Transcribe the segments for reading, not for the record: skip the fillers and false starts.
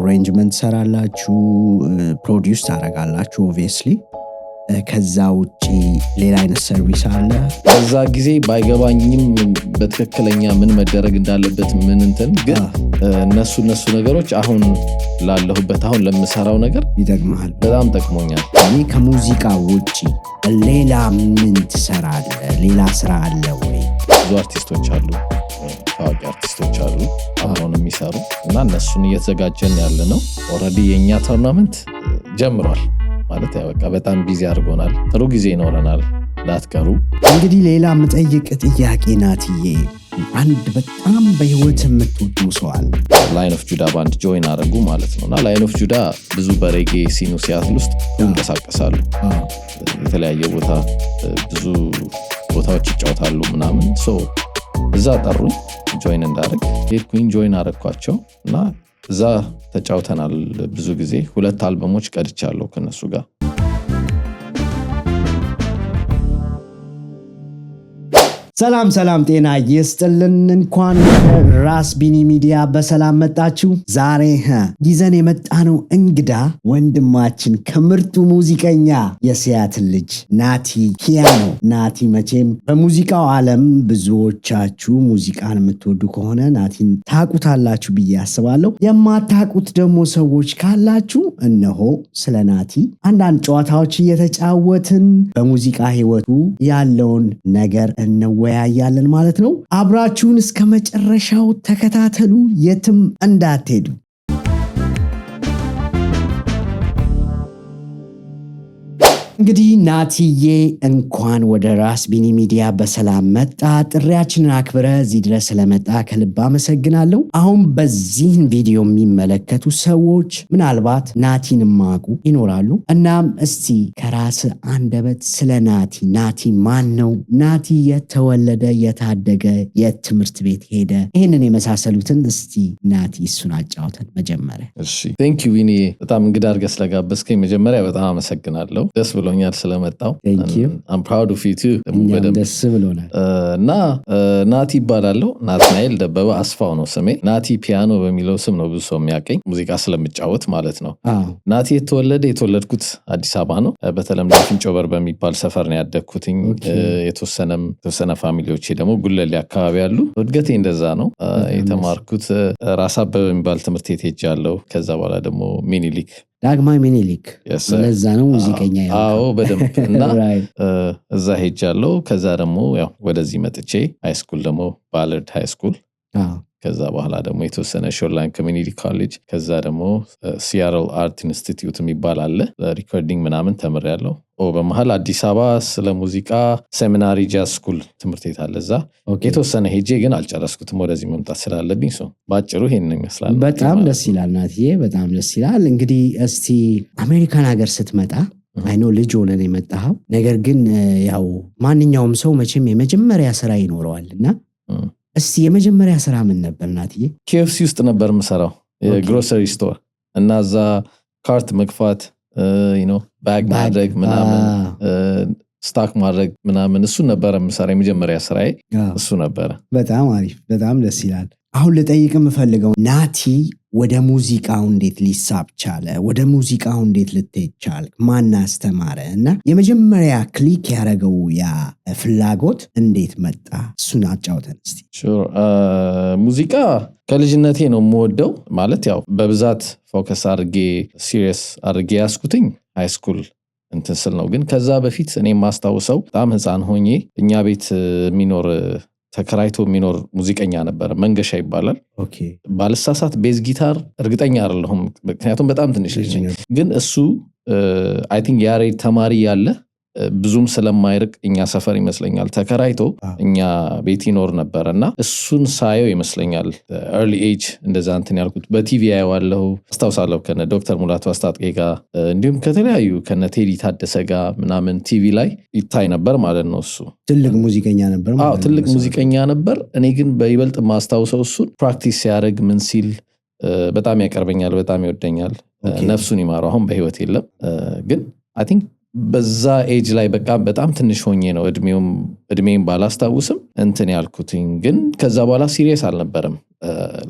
አሬንጅመንት ሰራላችሁ ፕሮዲዩስ ታረጋላችሁ obviously ከዛ ውጪ ሌላ አይነት ሰርቪስ አለ በዛ ጊዜ ባይገባኝም በትክክለኛ ምን መደረግ እንዳለበት ምን እንትን ግን እነሱ ነገሮች አሁን ላለሁበት አሁን ለምሰራው ነገር ይጠቅማል በጣም ጠቅሞኛል እኔ ከሙዚቃ ውጪ ሌላ ምን ትሰራለህ ሌላ ስራ አለ ወይ ብዙ አርቲስቶች አሉ ታዋቂ አርቲስቶች አሉ አሁን የሚሰሩ እና እነሱን እየተዘጋጀን ያለ ነው ኦሬዲ የኛ ቶርናመንት ጀምሯል ማለት ያበቃ በጣም ቢዚ አድርጎናል ጥሩ ጊዜ ይኖረናል ላትቀሩ እንግዲህ ሌላ መጠይቅ ጥያቄ ናትዬ አንድ በጣም በህይወት የምትወደው ሰው አለ ላይን ኦፍ ጁዳ ባንድ ጆይን አደረጉ ማለት ነውና ላይን ኦፍ ጁዳ ብዙ በሬጌ ሲኑ ሲያትል ውስጥ ይንቀሳቀሳሉ የተለያየ ቦታ ብዙ ቦታዎች ይጫወታሉ ምናምን ሶ እዛ ጠሩኝ ጆይን እንዳደረግ ሄድኩኝ ጆይን አደረኳቸው እና እዛ ተጫውተናል ብዙ ጊዜ 2 አልበሞች ቀድቻለሁ ከነሱ ጋር ሰላም ጤና ይስጥልን እንኳን ራስ ቢኒ ሚዲያ በሰላም መጣችሁ ዛሬ ይዘን የመጣነው እንግዳ ወንድማችን ከምርጡ ሙዚቀኛ የሲያትል ልጅ ናቲ ኪያኖ ናቲ መቼም በሙዚቃው ዓለም ብዙዎቻችሁ ሙዚቃን የምትወዱ ከሆነ ናቲን ታቁታላችሁ ብዬ አስባለሁ የማታቁት ደግሞ ሰዎች ካላችሁ እነሆ ስለ ናቲ አንዳንድ ጨዋታዎች እየተጫወትን በሙዚቃ ህይወቱ ያለውን ነገር እንወያያለን ማለት ነው አብራችሁን እስከ መጨረሻው ተከታተሉ የትም እንዳትሄዱ እንግዲህ ናቲዬ እንኳን ወደ ራስ ቢኒ ሚዲያ በሰላም መጣ ጥሪያችንን አክብረ እዚህ ድረስ ስለመጣ ከልብ አመሰግናለሁ አሁን በዚህ ቪዲዮ የሚመለከቱ ሰዎች ምናልባት ናቲን ማቁ ይኖራሉ እናም እስቲ ከራስ አንደበት ስለ ናቲ ማን ነው ናቲ የተወለደ የታደገ የትምህርት ቤት ሄደ ይሄንን የመሳሰሉትን እስቲ ናቲ እሱን አጫውተን መጀመሪያ እሺ ቴንክ ዩ ዊኒ በጣም እንግዳ አድርገህ ስለጋበዝከኝ መጀመሪያ በጣም አመሰግናለሁ ደስ ብሎኛል ስለመጣው I'm proud of you too ደስ ብሎናል እና ናቲ ይባላልው ናትናኤል ደበበ አስፋው ነው ስሜ ናቲ ፒያኖ በሚለው ስም ነው ብዙ ሰው የሚያቀኝ ሙዚቃ ስለምጫወት ማለት ነው ናቲ የተወለድኩት አዲስ አበባ ነው በተለምዶ ፍንጮ በር በሚባል ሰፈር ነው ያደግኩትኝ የተወሰነ ፋሚሊዎቼ ደግሞ ጉለሌ አካባቢ ያሉ እድገቴ እንደዛ ነው የተማርኩት ራስ አበበ በሚባል ትምህርት ቤት ሄጃለሁ ከዛ በኋላ ደግሞ ሚኒሊክ ዳግማዊ ሚኒሊክ ለዛ ነው ሙዚቀኛ ያው በደንብ እና እዛ ሄጃለሁ ከዛ ደግሞ ያው ወደዚህ መጥቼ ሃይስኩል ደግሞ ባለርድ ሃይስኩል ከዛ በኋላ ደግሞ የተወሰነ ሾርላይን ኮሚኒቲ ኮሌጅ ከዛ ደግሞ ሲያትል አርት ኢንስቲትዩት የሚባል አለ ሪኮርዲንግ ምናምን ተምሬያለሁ በመሃል አዲስ አበባ ስለ ሙዚቃ ሴሚናሪ ጃዝ ስኩል ትምህርት ቤት አለ እዛ የተወሰነ ሄጄ ግን አልጨረስኩትም ወደዚህ መምጣት ስላለብኝ ባጭሩ ይሄንን ይመስላል በጣም ደስ ይላል ናቲዬ በጣም ደስ ይላል እንግዲህ እስቲ አሜሪካን ሀገር ስትመጣ አይኖ ልጅ ሆነን የመጣው ነገር ግን ያው ማንኛውም ሰው መቼም የመጀመሪያ ስራ ይኖረዋልና እስቲ የመጀመሪያ ስራ ምን ነበር ናቲዬ KFC ውስጥ ነበር የምሰራው የግሮሰሪ ስቶር እና እዛ ካርት መግፋት ባግ ማድረግ ምናምን ስታክ ማድረግ ምናምን እሱ ነበር የምሰራ የመጀመሪያ ስራዬ እሱ ነበር በጣም አሪፍ በጣም ደስ ይላል አሁን ልጠይቅ የምፈልገው ናቲ ወደ ሙዚቃው እንዴት ሊሳብ ቻለ ወደ ሙዚቃው እንዴት ልትሄድ ቻልክ ማን አስተማረ እና የመጀመሪያ ክሊክ ያደረገው ያ ፍላጎት እንዴት መጣ እሱን አጫውተን እስቲ ሙዚቃ ከልጅነቴ ነው የምወደው ማለት ያው በብዛት ፎከስ አድርጌ ሲሪየስ አድርጌ ያስኩትኝ ሃይስኩል እንትን ስል ነው ግን ከዛ በፊት እኔ ማስታውሰው በጣም ህፃን ሆኜ እኛ ቤት የሚኖር ተከራይቶ የሚኖር ሙዚቀኛ ነበር መንገሻ ይባላል ባልሳሳት ቤዝ ጊታር እርግጠኛ አይደለሁም ምክንያቱም በጣም ትንሽ ልጅ ግን እሱ አይ ቲንክ ያሬድ ተማሪ ያለ ብዙም ስለማይርቅ እኛ ሰፈር ይመስለኛል ተከራይቶ እኛ ቤት ይኖር ነበርና እሱን ሳየው ይመስለኛል early age እንደዛ እንትን ያልኩት በቲቪ ያየዋለሁ አስታውሳለሁ ከነ ዶክተር ሙላቱ አስታጥቄ ጋር እንዲሁም ከተለያዩ ከነ ቴዲ ታደሰ ጋር ምናምን ቲቪ ላይ ይታይ ነበር ማለት ነው እሱ ትልቅ ሙዚቀኛ ነበር ማለት ነው ትልቅ ሙዚቀኛ ነበር እኔ ግን በይበልጥ ማስታውሰው እሱን ፕራክቲስ ሲያደርግ ምን ሲል በጣም ያቀርበኛል በጣም ይወደኛል ነፍሱን ይማረው አሁን በህይወት የለም ግን አይ ቲንክ በዛ ኤጅ ላይ በጣም ትንሽ ሆኜ ነው እድሜም ባላስታውስም እንትን ያልኩትኝ ግን ከዛ በኋላ ሲሪየስ አልነበረም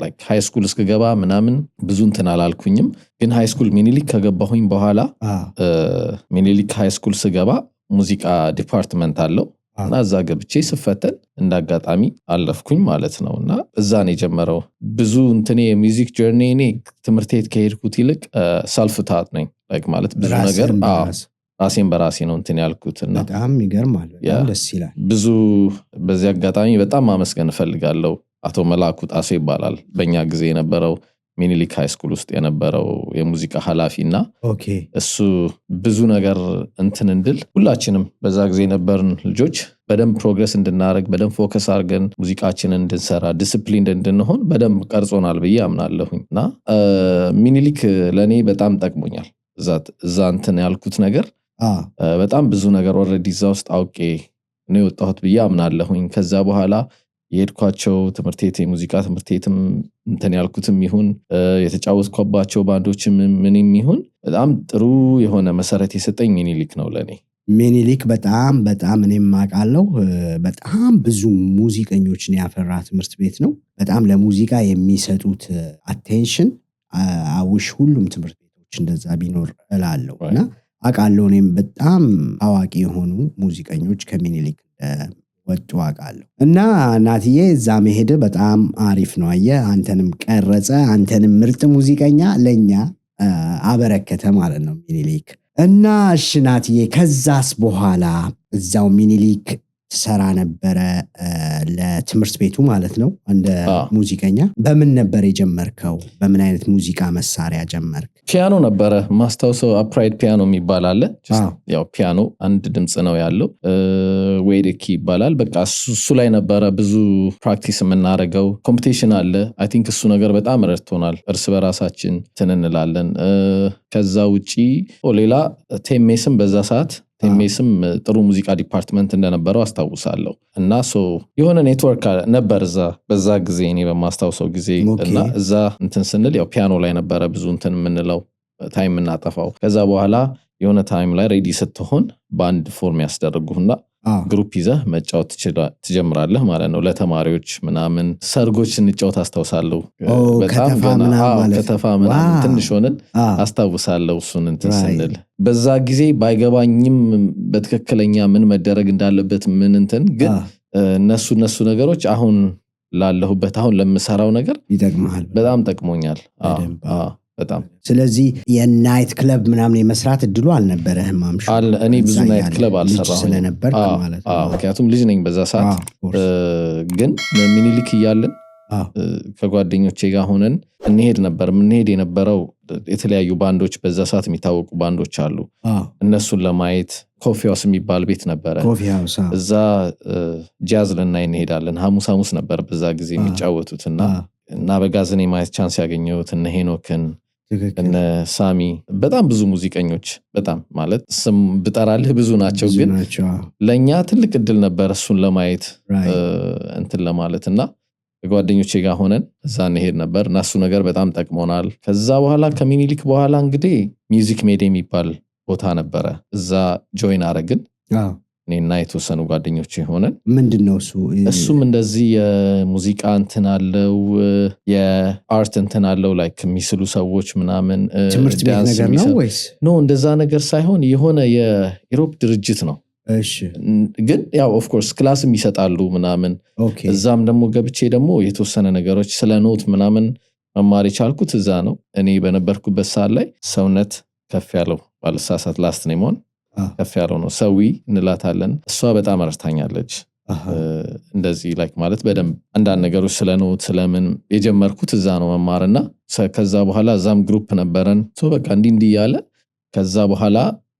ላይክ ሃይ ስኩል እስክገባ ምናምን ብዙ እንትን አላልኩኝም። ግን ሃይ ስኩል ሚኒሊክ ከገባሁኝ በኋላ ሚኒሊክ ሃይ ስኩል ስገባ ሙዚቃ ዲፓርትመንት አለው እና እዛ ገብቼ ስፈተን እንዳጋጣሚ አለፍኩኝ ማለት ነው። እና እዛ ነው የጀመረው ብዙ እንትኔ የሚውዚክ ጆርኒ። እኔ ትምህርት ቤት ከሄድኩት ይልቅ ሰልፍ ታት ነኝ ላይክ ማለት ብዙ ነገር ራሴን በራሴ ነው እንትን ያልኩትና በጣም ይገርማል። በጣም ደስ ይላል። ብዙ በዚህ አጋጣሚ በጣም ማመስገን እፈልጋለሁ። አቶ መላኩ ጣሶ ይባላል በእኛ ጊዜ የነበረው ሚኒሊክ ሃይ ስኩል ውስጥ የነበረው የሙዚቃ ኃላፊና እሱ ብዙ ነገር እንትን እንድል ሁላችንም በዛ ጊዜ የነበርን ልጆች በደንብ ፕሮግረስ እንድናደርግ በደንብ ፎከስ አድርገን ሙዚቃችንን እንድንሰራ ዲስፕሊን እንድንሆን በደንብ ቀርጾናል ብዬ አምናለሁኝ። እና ሚኒሊክ ለእኔ በጣም ጠቅሞኛል። እዛ እንትን ያልኩት ነገር በጣም ብዙ ነገር ኦልሬዲ እዛ ውስጥ አውቄ ነው የወጣሁት ብዬ አምናለሁኝ። ከዛ በኋላ የሄድኳቸው ትምህርት ቤት የሙዚቃ ትምህርት ቤትም እንትን ያልኩትም ይሁን የተጫወትኳባቸው ባንዶችም ምንም ይሁን በጣም ጥሩ የሆነ መሰረት የሰጠኝ ሚኒሊክ ነው ለኔ። ሚኒሊክ በጣም በጣም እኔም አውቃለሁ በጣም ብዙ ሙዚቀኞችን ያፈራ ትምህርት ቤት ነው። በጣም ለሙዚቃ የሚሰጡት አቴንሽን አውሽ ሁሉም ትምህርት ቤቶች እንደዛ ቢኖር እላለሁ። እና አውቃለሁ እኔም በጣም አዋቂ የሆኑ ሙዚቀኞች ከሚኒሊክ ወጡ አውቃለሁ። እና ናትዬ እዛ መሄድ በጣም አሪፍ ነው። አየህ አንተንም ቀረጸ፣ አንተንም ምርጥ ሙዚቀኛ ለኛ አበረከተ ማለት ነው ሚኒሊክ። እና እሺ ናትዬ ከዛስ በኋላ እዛው ሚኒሊክ ትሰራ ነበረ ለትምህርት ቤቱ ማለት ነው እንደ ሙዚቀኛ። በምን ነበር የጀመርከው? በምን አይነት ሙዚቃ መሳሪያ ጀመርክ? ፒያኖ ነበረ ማስታውሰው። አፕራይድ ፒያኖ የሚባል አለ። ያው ፒያኖ አንድ ድምፅ ነው ያለው፣ ዌይድኪ ይባላል። በቃ እሱ ላይ ነበረ ብዙ ፕራክቲስ የምናደርገው። ኮምፒቲሽን አለ። አይ ቲንክ እሱ ነገር በጣም ረድቶናል። እርስ በራሳችን ትንንላለን። ከዛ ውጪ ሌላ ቴሜስም በዛ ሰዓት ቴሜስም ጥሩ ሙዚቃ ዲፓርትመንት እንደነበረው አስታውሳለሁ። እና የሆነ ኔትወርክ ነበር በዛ ጊዜ እኔ በማስታውሰው ጊዜ። እና እዛ እንትን ስንል ያው ፒያኖ ላይ ነበረ ብዙ እንትን የምንለው ታይም የምናጠፋው። ከዛ በኋላ የሆነ ታይም ላይ ሬዲ ስትሆን በአንድ ፎርም ያስደርጉህና ግሩፕ ይዘህ መጫወት ትጀምራለህ ማለት ነው። ለተማሪዎች ምናምን ሰርጎች እንጫወት አስታውሳለሁ። በጣም ከተፋ ምናምን ትንሽ ሆነን አስታውሳለሁ እሱን እንትን ስንል። በዛ ጊዜ ባይገባኝም በትክክለኛ ምን መደረግ እንዳለበት ምን እንትን ግን እነሱ ነገሮች አሁን ላለሁበት አሁን ለምሰራው ነገር ይጠቅማል። በጣም ጠቅሞኛል በጣም። ስለዚህ የናይት ክለብ ምናምን የመስራት እድሉ አልነበረህም? እኔ ብዙ ናይት ክለብ አልሰራሁም ስለነበር ማለት ነው። ምክንያቱም ልጅ ነኝ በዛ ሰዓት። ግን ሚኒሊክ እያለን ከጓደኞቼ ጋር ሆነን እንሄድ ነበር። የምንሄድ የነበረው የተለያዩ ባንዶች በዛ ሰዓት የሚታወቁ ባንዶች አሉ። እነሱን ለማየት ኮፊ ሃውስ የሚባል ቤት ነበረ። እዛ ጃዝ ልናይ እንሄዳለን። ሐሙስ ነበር በዛ ጊዜ የሚጫወቱት። እና በጋዝን የማየት ቻንስ ያገኘሁት እነ ሄኖክን እነ ሳሚ በጣም ብዙ ሙዚቀኞች በጣም ማለት ስም ብጠራልህ ብዙ ናቸው። ግን ለእኛ ትልቅ እድል ነበር እሱን ለማየት እንትን ለማለት። እና ጓደኞቼ ጋር ሆነን እዛ እንሄድ ነበር እና እሱ ነገር በጣም ጠቅሞናል። ከዛ በኋላ ከሚኒሊክ በኋላ እንግዲህ ሚውዚክ ሜድ የሚባል ቦታ ነበረ። እዛ ጆይን አረግን እኔና የተወሰኑ ጓደኞች ሆነን። ምንድነው እሱ? እሱም እንደዚህ የሙዚቃ እንትን አለው፣ የአርት እንትን አለው፣ ላይክ የሚስሉ ሰዎች ምናምን ትምህርት ቤት ነገር ነው ወይስ? ኖ እንደዛ ነገር ሳይሆን የሆነ የኢሮፕ ድርጅት ነው። ግን ያው ኦፍኮርስ ክላስም ይሰጣሉ ምናምን። እዛም ደግሞ ገብቼ ደግሞ የተወሰነ ነገሮች ስለ ኖት ምናምን መማር የቻልኩት እዛ ነው። እኔ በነበርኩበት ሰዓት ላይ ሰውነት ከፍ ያለው ባልሳሳት ላስት ኔሞን ከፍ ያለው ነው፣ ሰዊ እንላታለን። እሷ በጣም አረስታኛለች። እንደዚህ ላይክ ማለት በደንብ አንዳንድ ነገሮች ስለ ኖት ስለምን የጀመርኩት እዛ ነው መማርና ከዛ በኋላ እዛም ግሩፕ ነበረን። በቃ እንዲህ ያለ ከዛ በኋላ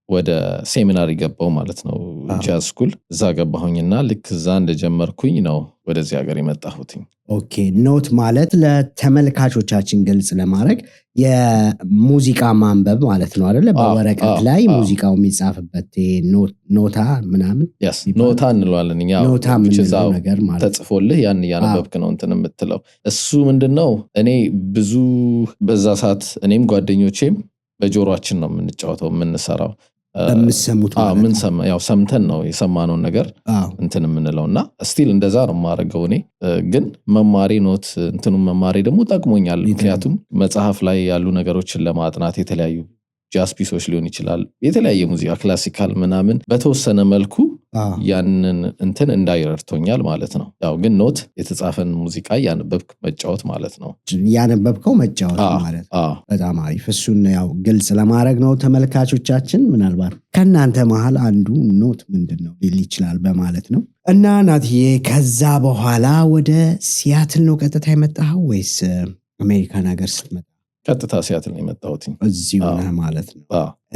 ወደ ሴሚናሪ ገባው ማለት ነው፣ ጃዝ ስኩል። እዛ ገባሁኝና ልክ እዛ እንደጀመርኩኝ ነው ወደዚህ ሀገር የመጣሁትኝ። ኦኬ። ኖት ማለት ለተመልካቾቻችን ግልጽ ለማድረግ የሙዚቃ ማንበብ ማለት ነው አይደለ? በወረቀት ላይ ሙዚቃው የሚጻፍበት ኖታ ምናምን ኖታ እንለዋለን እኛ። ኖታ የምንለው ነገር ማለት ተጽፎልህ ያን እያነበብክ ነው እንትን የምትለው። እሱ ምንድነው እኔ ብዙ በዛ ሰዓት እኔም ጓደኞቼም በጆሮአችን ነው የምንጫወተው የምንሰራው። በምሰሙት ማለት ያው ሰምተን ነው የሰማነውን ነገር እንትን የምንለውና ስቲል እንደዛ ነው የማደርገው እኔ። ግን መማሪ ኖት እንትኑን መማሪ ደግሞ ጠቅሞኛል። ምክንያቱም መጽሐፍ ላይ ያሉ ነገሮችን ለማጥናት የተለያዩ ጃዝ ፒሶች ሊሆን ይችላል፣ የተለያየ ሙዚቃ ክላሲካል ምናምን በተወሰነ መልኩ ያንን እንትን እንዳይረድቶኛል ማለት ነው። ያው ግን ኖት የተጻፈን ሙዚቃ ያነበብክ መጫወት ማለት ነው። ያነበብከው መጫወት ማለት ነው። በጣም አሪፍ። እሱን ያው ግልጽ ለማድረግ ነው ተመልካቾቻችን። ምናልባት ከእናንተ መሃል አንዱ ኖት ምንድን ነው ሊል ይችላል በማለት ነው። እና ናትዬ ከዛ በኋላ ወደ ሲያትል ነው ቀጥታ የመጣኸው ወይስ አሜሪካን ሀገር ስትመጣ? ቀጥታ ሲያትል ነው የመጣሁት። እዚሁ ነህ ማለት ነው።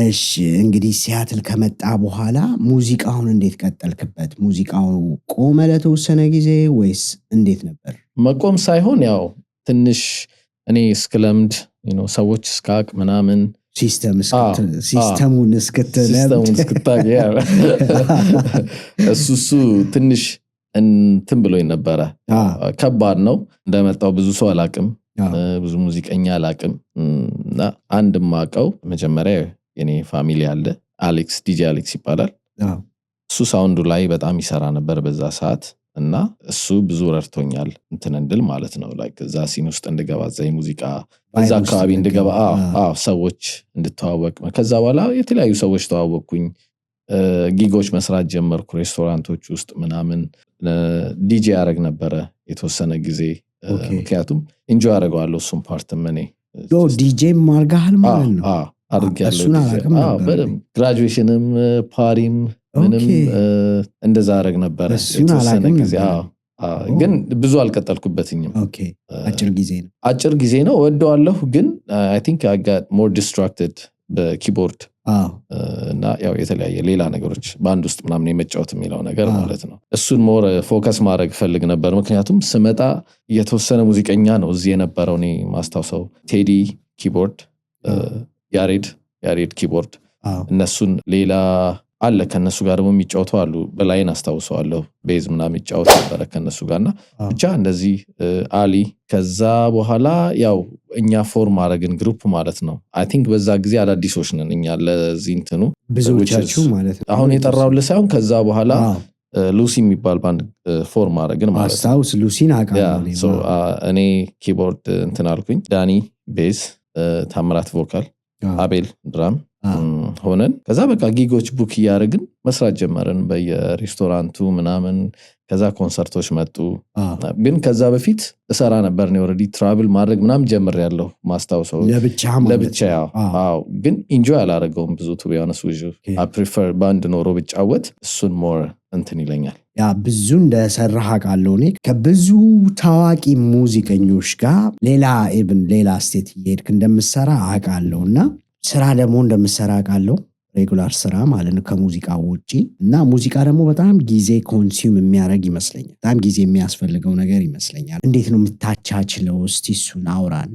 እሺ እንግዲህ ሲያትል ከመጣ በኋላ ሙዚቃውን እንዴት ቀጠልክበት? ሙዚቃው ቆመ ለተወሰነ ጊዜ ወይስ እንዴት ነበር? መቆም ሳይሆን ያው ትንሽ እኔ እስክለምድ ሰዎች እስካቅ ምናምን ሲስተሙን እስክታገ እሱ ትንሽ እንትን ብሎኝ ነበረ። ከባድ ነው። እንደመጣው ብዙ ሰው አላቅም፣ ብዙ ሙዚቀኛ አላቅም። እና አንድ ማቀው መጀመሪያ የኔ ፋሚሊ አለ፣ አሌክስ ዲጄ አሌክስ ይባላል። እሱ ሳውንዱ ላይ በጣም ይሰራ ነበር በዛ ሰዓት እና እሱ ብዙ ረድቶኛል እንትን እንድል ማለት ነው። ላይክ እዛ ሲን ውስጥ እንድገባ እዛ የሙዚቃ በዛ አካባቢ እንድገባ ሰዎች እንድተዋወቅ። ከዛ በኋላ የተለያዩ ሰዎች ተዋወቅኩኝ። ጊጎች መስራት ጀመርኩ ሬስቶራንቶች ውስጥ ምናምን። ዲጄ ያደረግ ነበረ የተወሰነ ጊዜ፣ ምክንያቱም ኢንጆይ አደረገዋለሁ እሱም ፓርትም እኔ ዲጄ ማርጋሃል ማለት ነው። አድርጌያለሁ። ግራጁዌሽንም ፓሪም ምንም እንደዛ አደረግ ነበረ የተወሰነ ጊዜ። ግን ብዙ አልቀጠልኩበትኝም። አጭር ጊዜ ነው። ወደዋለሁ ግን አይ ቲንክ አይ ጋት ሞር ዲስትራክትድ በኪቦርድ እና ያው የተለያየ ሌላ ነገሮች በአንድ ውስጥ ምናምን የመጫወት የሚለው ነገር ማለት ነው። እሱን ሞር ፎከስ ማድረግ ፈልግ ነበር። ምክንያቱም ስመጣ የተወሰነ ሙዚቀኛ ነው እዚህ የነበረው። እኔ ማስታውሰው ቴዲ ኪቦርድ፣ ያሬድ ኪቦርድ፣ እነሱን ሌላ አለ ከነሱ ጋር ደግሞ የሚጫወቱ አሉ። በላይን አስታውሰዋለሁ ቤዝ ምናምን የሚጫወት ነበረ ከነሱ ጋርና ብቻ እንደዚህ አሊ። ከዛ በኋላ ያው እኛ ፎርም አረግን ግሩፕ ማለት ነው። አይ ቲንክ በዛ ጊዜ አዳዲሶች ነን እኛ ለዚህ እንትኑ ብዙዎቻችሁ ማለት ነው። አሁን የጠራውልህ ሳይሆን ከዛ በኋላ ሉሲ የሚባል ባንድ ፎርም አረግን ማለት ነው። አስታውስ ሉሲን አውቃለሁ። እኔ ኪቦርድ እንትን አልኩኝ፣ ዳኒ ቤዝ፣ ታምራት ቮካል፣ አቤል ድራም ሆነን ከዛ በቃ ጊጎች ቡክ እያደረግን መስራት ጀመርን በየሬስቶራንቱ ምናምን። ከዛ ኮንሰርቶች መጡ። ግን ከዛ በፊት እሰራ ነበር ነው ኦልሬዲ ትራቭል ማድረግ ምናምን ጀምሬያለሁ። ማስታውሰው ለብቻ ግን ኢንጆይ አላደረገውም ብዙ ቱ ቢ ሆነስት ዊዝ ዩ። አይ ፕሪፈር ባንድ ኖሮ ብጫወት እሱን ሞር እንትን ይለኛል። ያ ብዙ እንደሰራህ አውቃለሁ። እኔ ከብዙ ታዋቂ ሙዚቀኞች ጋር ሌላ ስቴት እየሄድክ እንደምሰራ አውቃለሁ እና ስራ ደግሞ እንደምሰራ አውቃለሁ። ሬጉላር ስራ ማለት ነው ከሙዚቃ ውጪ። እና ሙዚቃ ደግሞ በጣም ጊዜ ኮንሱም የሚያደርግ ይመስለኛል። በጣም ጊዜ የሚያስፈልገው ነገር ይመስለኛል። እንዴት ነው የምታቻችለው? እስቲ እሱን አውራን።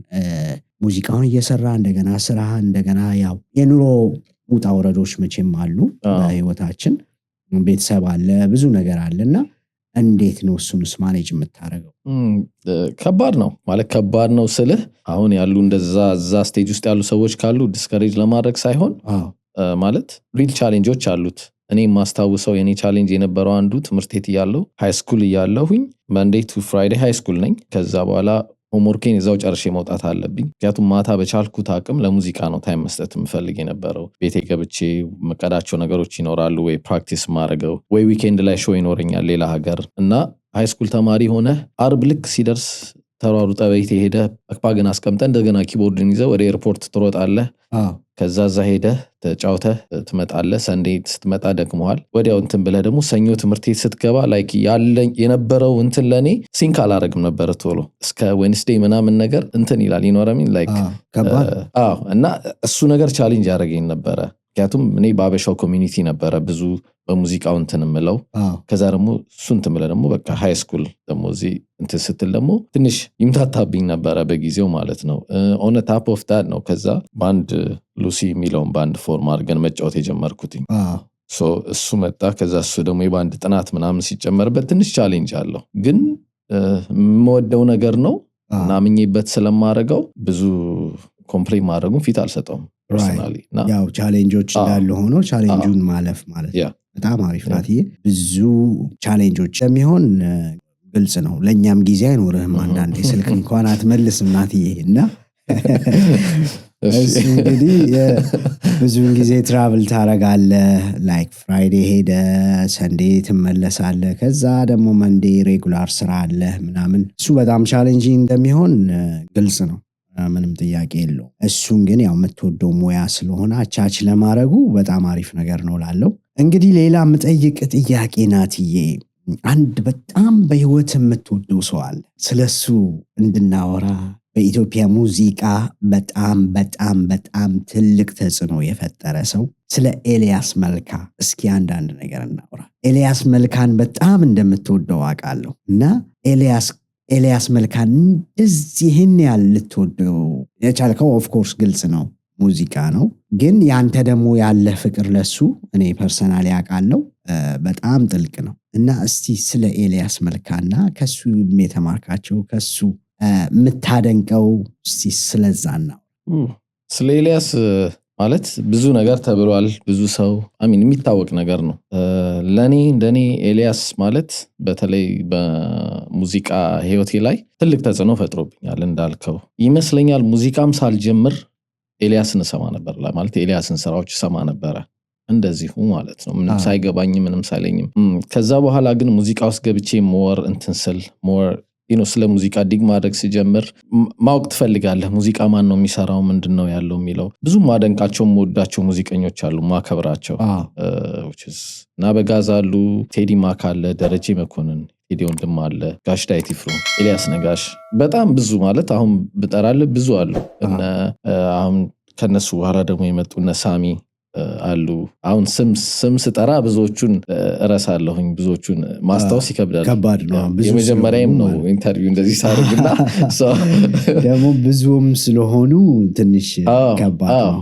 ሙዚቃውን እየሰራ እንደገና ስራ እንደገና ያው የኑሮ ውጣ ውረዶች መቼም አሉ በህይወታችን። ቤተሰብ አለ፣ ብዙ ነገር አለ እና እንዴት ነው እሱንስ ማኔጅ የምታደርገው? ከባድ ነው ማለት ከባድ ነው ስልህ አሁን ያሉ እንደዛ ስቴጅ ውስጥ ያሉ ሰዎች ካሉ ዲስከሬጅ ለማድረግ ሳይሆን ማለት ሪል ቻሌንጆች አሉት። እኔ ማስታውሰው የኔ ቻሌንጅ የነበረው አንዱ ትምህርት ቤት እያለሁ ሃይስኩል እያለሁኝ መንዴይ ቱ ፍራይዴይ ሃይስኩል ነኝ። ከዛ በኋላ ሆምወርኬን እዛው ጨርሼ መውጣት አለብኝ። ምክንያቱም ማታ በቻልኩት አቅም ለሙዚቃ ነው ታይም መስጠት የምፈልግ የነበረው። ቤቴ ገብቼ መቀዳቸው ነገሮች ይኖራሉ፣ ወይ ፕራክቲስ ማድረገው፣ ወይ ዊኬንድ ላይ ሾው ይኖረኛል ሌላ ሀገር እና ሃይስኩል ተማሪ ሆነ አርብ ልክ ሲደርስ ተሯሩጠ ቤቴ ሄደ አክፓግን አስቀምጠ እንደገና ኪቦርድን ይዘ ወደ ኤርፖርት ትሮጣለህ። ከዛ ዛ ሄደ ተጫውተህ ትመጣለህ። ሰንዴ ስትመጣ ደክመዋል። ወዲያው እንትን ብለህ ደግሞ ሰኞ ትምህርት ቤት ስትገባ ላይክ ያለኝ የነበረው እንትን ለኔ ሲንክ አላረግም ነበር ቶሎ እስከ ዌድነስዴይ ምናምን ነገር እንትን ይላል ይኖረሚን ላይክ እና እሱ ነገር ቻሌንጅ ያደረገኝ ነበረ። ምክንያቱም እኔ በአበሻው ኮሚኒቲ ነበረ ብዙ በሙዚቃው እንትን ምለው። ከዛ ደግሞ እሱን ትምለ ደግሞ በቃ ሃይ ስኩል ደግሞ እዚህ እንትን ስትል ደግሞ ትንሽ ይምታታብኝ ነበረ በጊዜው ማለት ነው። ኦን ታፕ ኦፍ ዳት ነው ከዛ ባንድ ሉሲ የሚለውን ባንድ ፎርም አድርገን መጫወት የጀመርኩትኝ። እሱ መጣ። ከዛ እሱ ደግሞ የባንድ ጥናት ምናምን ሲጨመርበት ትንሽ ቻሌንጅ አለው፣ ግን የምወደው ነገር ነው እና ምኜበት ስለማረገው ብዙ ኮምፕሌን ማድረጉን ፊት አልሰጠውም። ፐርሰናሊ። ያው ቻሌንጆች እንዳሉ ሆኖ ቻሌንጁን ማለፍ ማለት በጣም አሪፍ ናትዬ። ብዙ ቻሌንጆች የሚሆን ግልጽ ነው። ለእኛም ጊዜ አይኖርህም አንዳንዴ ስልክ እንኳን አትመልስም ናትዬ እና እሱ እንግዲህ ብዙውን ጊዜ ትራቭል ታረጋለህ። ላይክ ፍራይዴ ሄደ ሰንዴ ትመለሳለህ። ከዛ ደግሞ መንዴ ሬጉላር ስራ አለ ምናምን። እሱ በጣም ቻሌንጂንግ እንደሚሆን ግልጽ ነው፣ ምንም ጥያቄ የለው። እሱን ግን ያው የምትወደው ሙያ ስለሆነ አቻች ለማድረጉ በጣም አሪፍ ነገር ነው ላለው። እንግዲህ ሌላ የምጠይቅ ጥያቄ ናትዬ፣ አንድ በጣም በህይወት የምትወደው ሰው አለ፣ ስለሱ እንድናወራ። በኢትዮጵያ ሙዚቃ በጣም በጣም በጣም ትልቅ ተጽዕኖ የፈጠረ ሰው፣ ስለ ኤልያስ መልካ እስኪ አንዳንድ ነገር እናውራ። ኤልያስ መልካን በጣም እንደምትወደው አውቃለሁ እና ኤልያስ መልካን እንደዚህን ያህል ልትወደው የቻልከው ኦፍኮርስ ግልጽ ነው፣ ሙዚቃ ነው። ግን ያንተ ደግሞ ያለ ፍቅር ለሱ እኔ ፐርሰናሊ አውቃለሁ በጣም ጥልቅ ነው እና እስቲ ስለ ኤልያስ መልካና ከሱ የተማርካቸው ከሱ የምታደንቀው እስቲ ስለዛና። ስለ ኤልያስ ማለት ብዙ ነገር ተብሏል። ብዙ ሰው የሚታወቅ ነገር ነው። እንደኔ ኤልያስ ማለት በተለይ በሙዚቃ ህይወቴ ላይ ትልቅ ተጽዕኖ ፈጥሮብኛል። እንዳልከው ይመስለኛል ሙዚቃም ሳልጀምር ኤልያስን እሰማ ነበር ማለት ኤልያስን ስራዎች እሰማ ነበረ እንደዚሁ ማለት ነው፣ ምንም ሳይገባኝ ምንም ሳይለኝም። ከዛ በኋላ ግን ሙዚቃ ውስጥ ገብቼ ሞር እንትንስል ሞር ስለ ሙዚቃ ዲግ ማድረግ ሲጀምር ማወቅ ትፈልጋለህ። ሙዚቃ ማን ነው የሚሰራው፣ ምንድነው ያለው የሚለው። ብዙ ማደንቃቸው የምወዳቸው ሙዚቀኞች አሉ፣ ማከብራቸው ናበጋዝ አሉ፣ ቴዲ ማክ አለ፣ ደረጀ መኮንን፣ ቴዲ ወንድም አለ፣ ጋሽ ዳዊት ይፍሩ፣ ኤልያስ ነጋሽ፣ በጣም ብዙ ማለት አሁን ብጠራልህ ብዙ አሉ። አሁን ከነሱ በኋላ ደግሞ የመጡ እነ ሳሚ አሉ። አሁን ስም ስጠራ ብዙዎቹን እረሳለሁኝ፣ ብዙዎቹን ማስታወስ ይከብዳል። ከባድ ነው። የመጀመሪያም ነው ኢንተርቪው እንደዚህ ሳርግና ደግሞ ብዙም ስለሆኑ ትንሽ ከባድ ነው።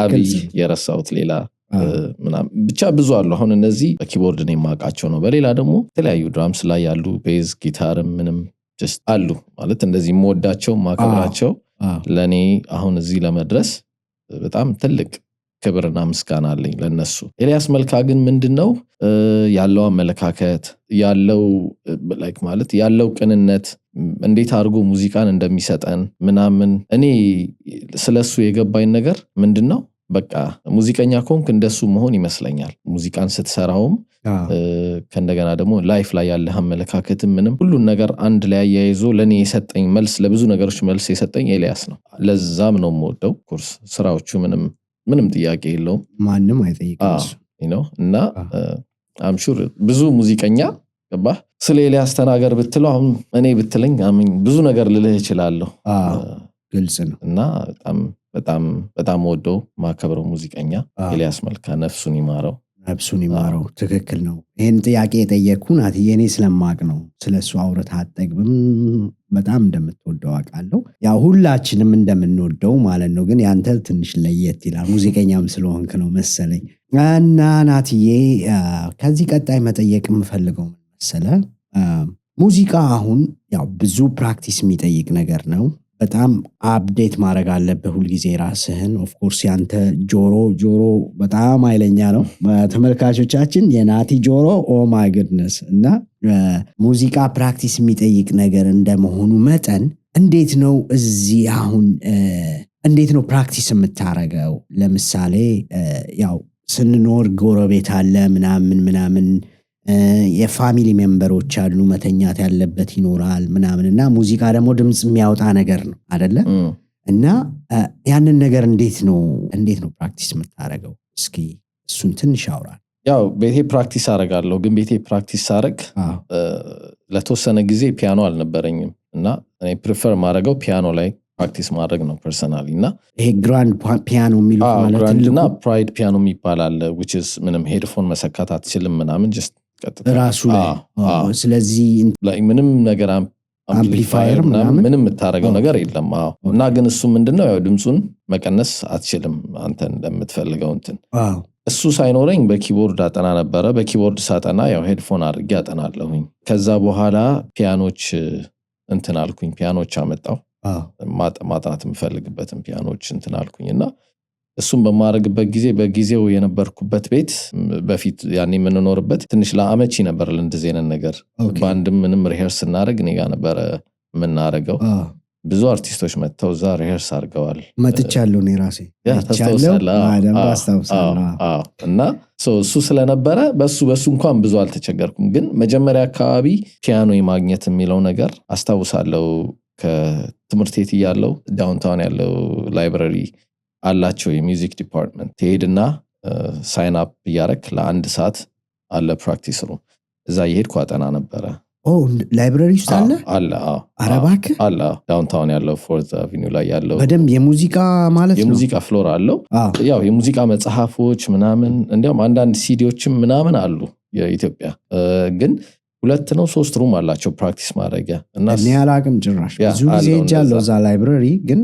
አብይ የረሳሁት ሌላ ምናምን ብቻ ብዙ አሉ። አሁን እነዚህ በኪቦርድ ነው የማውቃቸው ነው። በሌላ ደግሞ የተለያዩ ድራምስ ላይ ያሉ ቤዝ፣ ጊታርም ምንም አሉ ማለት እንደዚህ የምወዳቸው ማከብራቸው ለእኔ አሁን እዚህ ለመድረስ በጣም ትልቅ ክብርና ምስጋና አለኝ ለነሱ። ኤልያስ መልካ ግን ምንድነው ያለው አመለካከት ያለው ማለት ያለው ቅንነት እንዴት አድርጎ ሙዚቃን እንደሚሰጠን ምናምን እኔ ስለሱ የገባኝ ነገር ምንድነው በቃ ሙዚቀኛ ኮንክ እንደሱ መሆን ይመስለኛል። ሙዚቃን ስትሰራውም ከእንደገና ደግሞ ላይፍ ላይ ያለ አመለካከት ምንም ሁሉን ነገር አንድ ላይ ያያይዞ ለኔ የሰጠኝ መልስ ለብዙ ነገሮች መልስ የሰጠኝ ኤልያስ ነው። ለዛም ነው የምወደው። ኮርስ ስራዎቹ ምንም ጥያቄ የለውም፣ ማንም አይጠይቅም እና አምሹር ብዙ ሙዚቀኛ ገባ ስለ ኤልያስ ተናገር ብትለው አሁን እኔ ብትለኝ ብዙ ነገር ልልህ እችላለሁ። ግልጽ ነው እና በጣም ወደው ማከብረው ሙዚቀኛ ኤልያስ መልካ ነፍሱን ይማረው። ትክክል ነው። ይህን ጥያቄ የጠየቅኩ ናትዬ እኔ ስለማቅ ነው። ስለሱ አውርተህ አትጠግብም። በጣም እንደምትወደው አውቃለሁ። ያው ሁላችንም እንደምንወደው ማለት ነው። ግን ያንተ ትንሽ ለየት ይላል። ሙዚቀኛም ስለሆንክ ነው መሰለኝ። እና ናትዬ ከዚህ ቀጣይ መጠየቅ የምፈልገው መሰለህ ሙዚቃ አሁን ያው ብዙ ፕራክቲስ የሚጠይቅ ነገር ነው። በጣም አፕዴት ማድረግ አለብህ ሁልጊዜ ራስህን። ኦፍኮርስ ያንተ ጆሮ በጣም ኃይለኛ ነው። ተመልካቾቻችን የናቲ ጆሮ ኦ ማይ ጉድነስ። እና ሙዚቃ ፕራክቲስ የሚጠይቅ ነገር እንደመሆኑ መጠን እንዴት ነው እዚህ አሁን እንዴት ነው ፕራክቲስ የምታረገው? ለምሳሌ ያው ስንኖር ጎረቤት አለ ምናምን የፋሚሊ ሜምበሮች አሉ፣ መተኛት ያለበት ይኖራል ምናምንና ሙዚቃ ደግሞ ድምጽ የሚያወጣ ነገር ነው አይደለ? እና ያንን ነገር እንዴት ነው ፕራክቲስ የምታረገው? እስኪ እሱን ትንሽ አውራል። ያው ቤቴ ፕራክቲስ አረጋለሁ፣ ግን ቤቴ ፕራክቲስ ሳረግ ለተወሰነ ጊዜ ፒያኖ አልነበረኝም እና እኔ ፕሪፈር ማድረገው ፒያኖ ላይ ፕራክቲስ ማድረግ ነው ፐርሰናሊ። እና ይሄ ግራንድ ፒያኖ የሚሉት ማለት ግራንድና ፕራይድ ፒያኖ የሚባል አለ which is ምንም ሄድፎን መሰካት አትችልም ምናምን just ራሱ ላይ ስለዚህ ምንም ነገር አምፕሊፋየር ምንም የምታረገው ነገር የለም። እና ግን እሱ ምንድነው ያው ድምጹን መቀነስ አትችልም አንተ እንደምትፈልገው እንትን። እሱ ሳይኖረኝ በኪቦርድ አጠና ነበረ። በኪቦርድ ሳጠና ያው ሄድፎን አድርጌ አጠናለሁኝ። ከዛ በኋላ ፒያኖች እንትን አልኩኝ፣ ፒያኖች አመጣው ማጥናት የምፈልግበትን ፒያኖች እንትን አልኩኝ እና እሱም በማድረግበት ጊዜ በጊዜው የነበርኩበት ቤት በፊት ያኔ የምንኖርበት ትንሽ ለአመቺ ነበር ለእንደዚህ አይነት ነገር። ባንድም ምንም ሪሄርስ ስናደርግ እኔ ጋር ነበረ የምናደርገው። ብዙ አርቲስቶች መጥተው እዛ ሪሄርስ አድርገዋል። መጥቻለሁ እኔ ራሴ እና እሱ ስለነበረ በሱ እንኳን ብዙ አልተቸገርኩም። ግን መጀመሪያ አካባቢ ፒያኖ የማግኘት የሚለው ነገር አስታውሳለሁ። ከትምህርት ቤት እያለሁ ዳውንታውን ያለው ላይብረሪ አላቸው የሚውዚክ ዲፓርትመንት። ትሄድና ሳይን አፕ እያረክ ለአንድ ሰዓት አለ ፕራክቲስ ሩም። እዛ እየሄድኩ አጠና ነበረ። ላይብረሪ ውስጥ አለ? ኧረ እባክህ አለ። ዳውንታውን ያለው ፎርዝ አቬኒው ላይ ያለው በደንብ የሙዚቃ ማለት ነው። የሙዚቃ ፍሎር አለው። ያው የሙዚቃ መጽሐፎች ምናምን እንዲያውም አንዳንድ ሲዲዎችም ምናምን አሉ። የኢትዮጵያ ግን 2 ነው 3 ሩም አላቸው ፕራክቲስ ማድረጊያ። እና እኔ አላቅም ጭራሽ። ብዙ ጊዜ ሄጃለሁ እዛ ላይብረሪ። ግን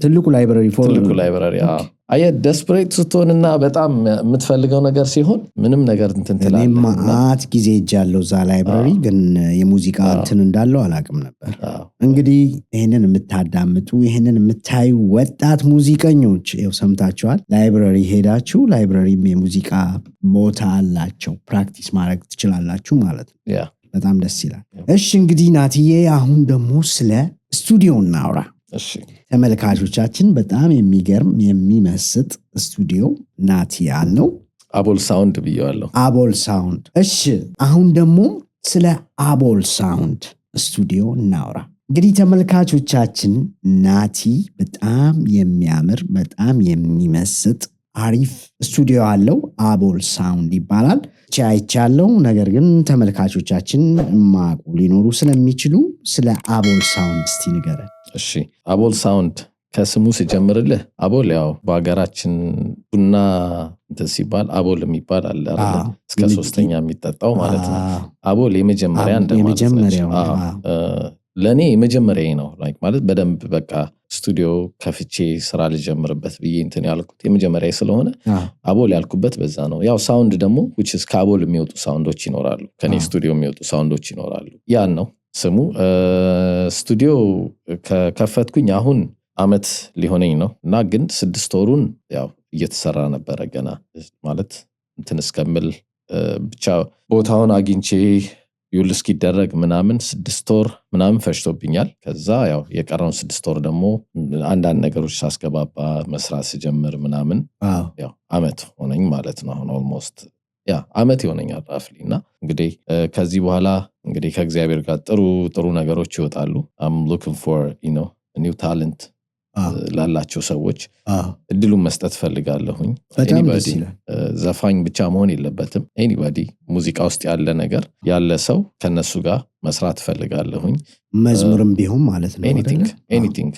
ትልቁ ላይብረሪ አየህ ደስፕሬት ስትሆንና በጣም የምትፈልገው ነገር ሲሆን ምንም ነገር እንትን ትላለህ። እኔ ማአት ጊዜ ሄጃለሁ እዛ ላይብረሪ፣ ግን የሙዚቃ እንትን እንዳለው አላቅም ነበር። እንግዲህ ይህንን የምታዳምጡ ይህንን የምታዩ ወጣት ሙዚቀኞች ይኸው ሰምታችኋል። ላይብረሪ ሄዳችሁ ላይብረሪም የሙዚቃ ቦታ አላቸው፣ ፕራክቲስ ማድረግ ትችላላችሁ ማለት ነው። በጣም ደስ ይላል። እሺ እንግዲህ ናትዬ አሁን ደግሞ ስለ ስቱዲዮ እናውራ። ተመልካቾቻችን በጣም የሚገርም የሚመስጥ ስቱዲዮ ናቲ ያለው አቦል ሳውንድ ብየዋለሁ። አቦል ሳውንድ። እሺ አሁን ደግሞ ስለ አቦል ሳውንድ ስቱዲዮ እናውራ። እንግዲህ ተመልካቾቻችን ናቲ በጣም የሚያምር በጣም የሚመስጥ አሪፍ ስቱዲዮ አለው። አቦል ሳውንድ ይባላል። አይቻለው። ነገር ግን ተመልካቾቻችን ማቁ ሊኖሩ ስለሚችሉ ስለ አቦል ሳውንድ እስቲ ንገረን። እሺ አቦል ሳውንድ ከስሙ ስጀምርልህ፣ አቦል ያው በሀገራችን ቡና እንትን ሲባል አቦል የሚባል አለ አይደል? እስከ 3ኛ የሚጠጣው ማለት ነው። አቦል የመጀመሪያ እንደማለት ነው። ለኔ የመጀመሪያ ነው ማለት በደንብ በቃ ስቱዲዮ ከፍቼ ስራ ልጀምርበት ብዬ እንትን ያልኩት የመጀመሪያ ስለሆነ አቦል ያልኩበት በዛ ነው። ያው ሳውንድ ደግሞ which is ከአቦል የሚወጡ ሳውንዶች ይኖራሉ፣ ከኔ ስቱዲዮ የሚወጡ ሳውንዶች ይኖራሉ። ያን ነው ስሙ። ስቱዲዮ ከከፈትኩኝ አሁን አመት ሊሆነኝ ነው እና ግን 6 ወሩን ያው እየተሰራ ነበረ ገና ማለት እንትን እስከምል ብቻ ቦታውን አግኝቼ ዩል እስኪደረግ ምናምን 6 ወር ምናምን ፈጅቶብኛል። ከዛ ያው የቀረውን 6 ወር ደግሞ አንዳንድ ነገሮች ሳስገባባ መስራት ስጀምር ምናምን ያው አመት ሆነኝ ማለት ነው። አሁን ኦልሞስት አመት ይሆነኛል ራፍሊ። እና እንግዲህ ከዚህ በኋላ እንግዲህ ከእግዚአብሔር ጋር ጥሩ ነገሮች ይወጣሉ። I'm looking for new talent ላላቸው ሰዎች እድሉን መስጠት ፈልጋለሁኝ። ዘፋኝ ብቻ መሆን የለበትም። ኤኒባዲ ሙዚቃ ውስጥ ያለ ነገር ያለ ሰው ከነሱ ጋር መስራት ፈልጋለሁኝ። መዝሙርም ቢሆን ማለት ነው። ኤኒቲንግ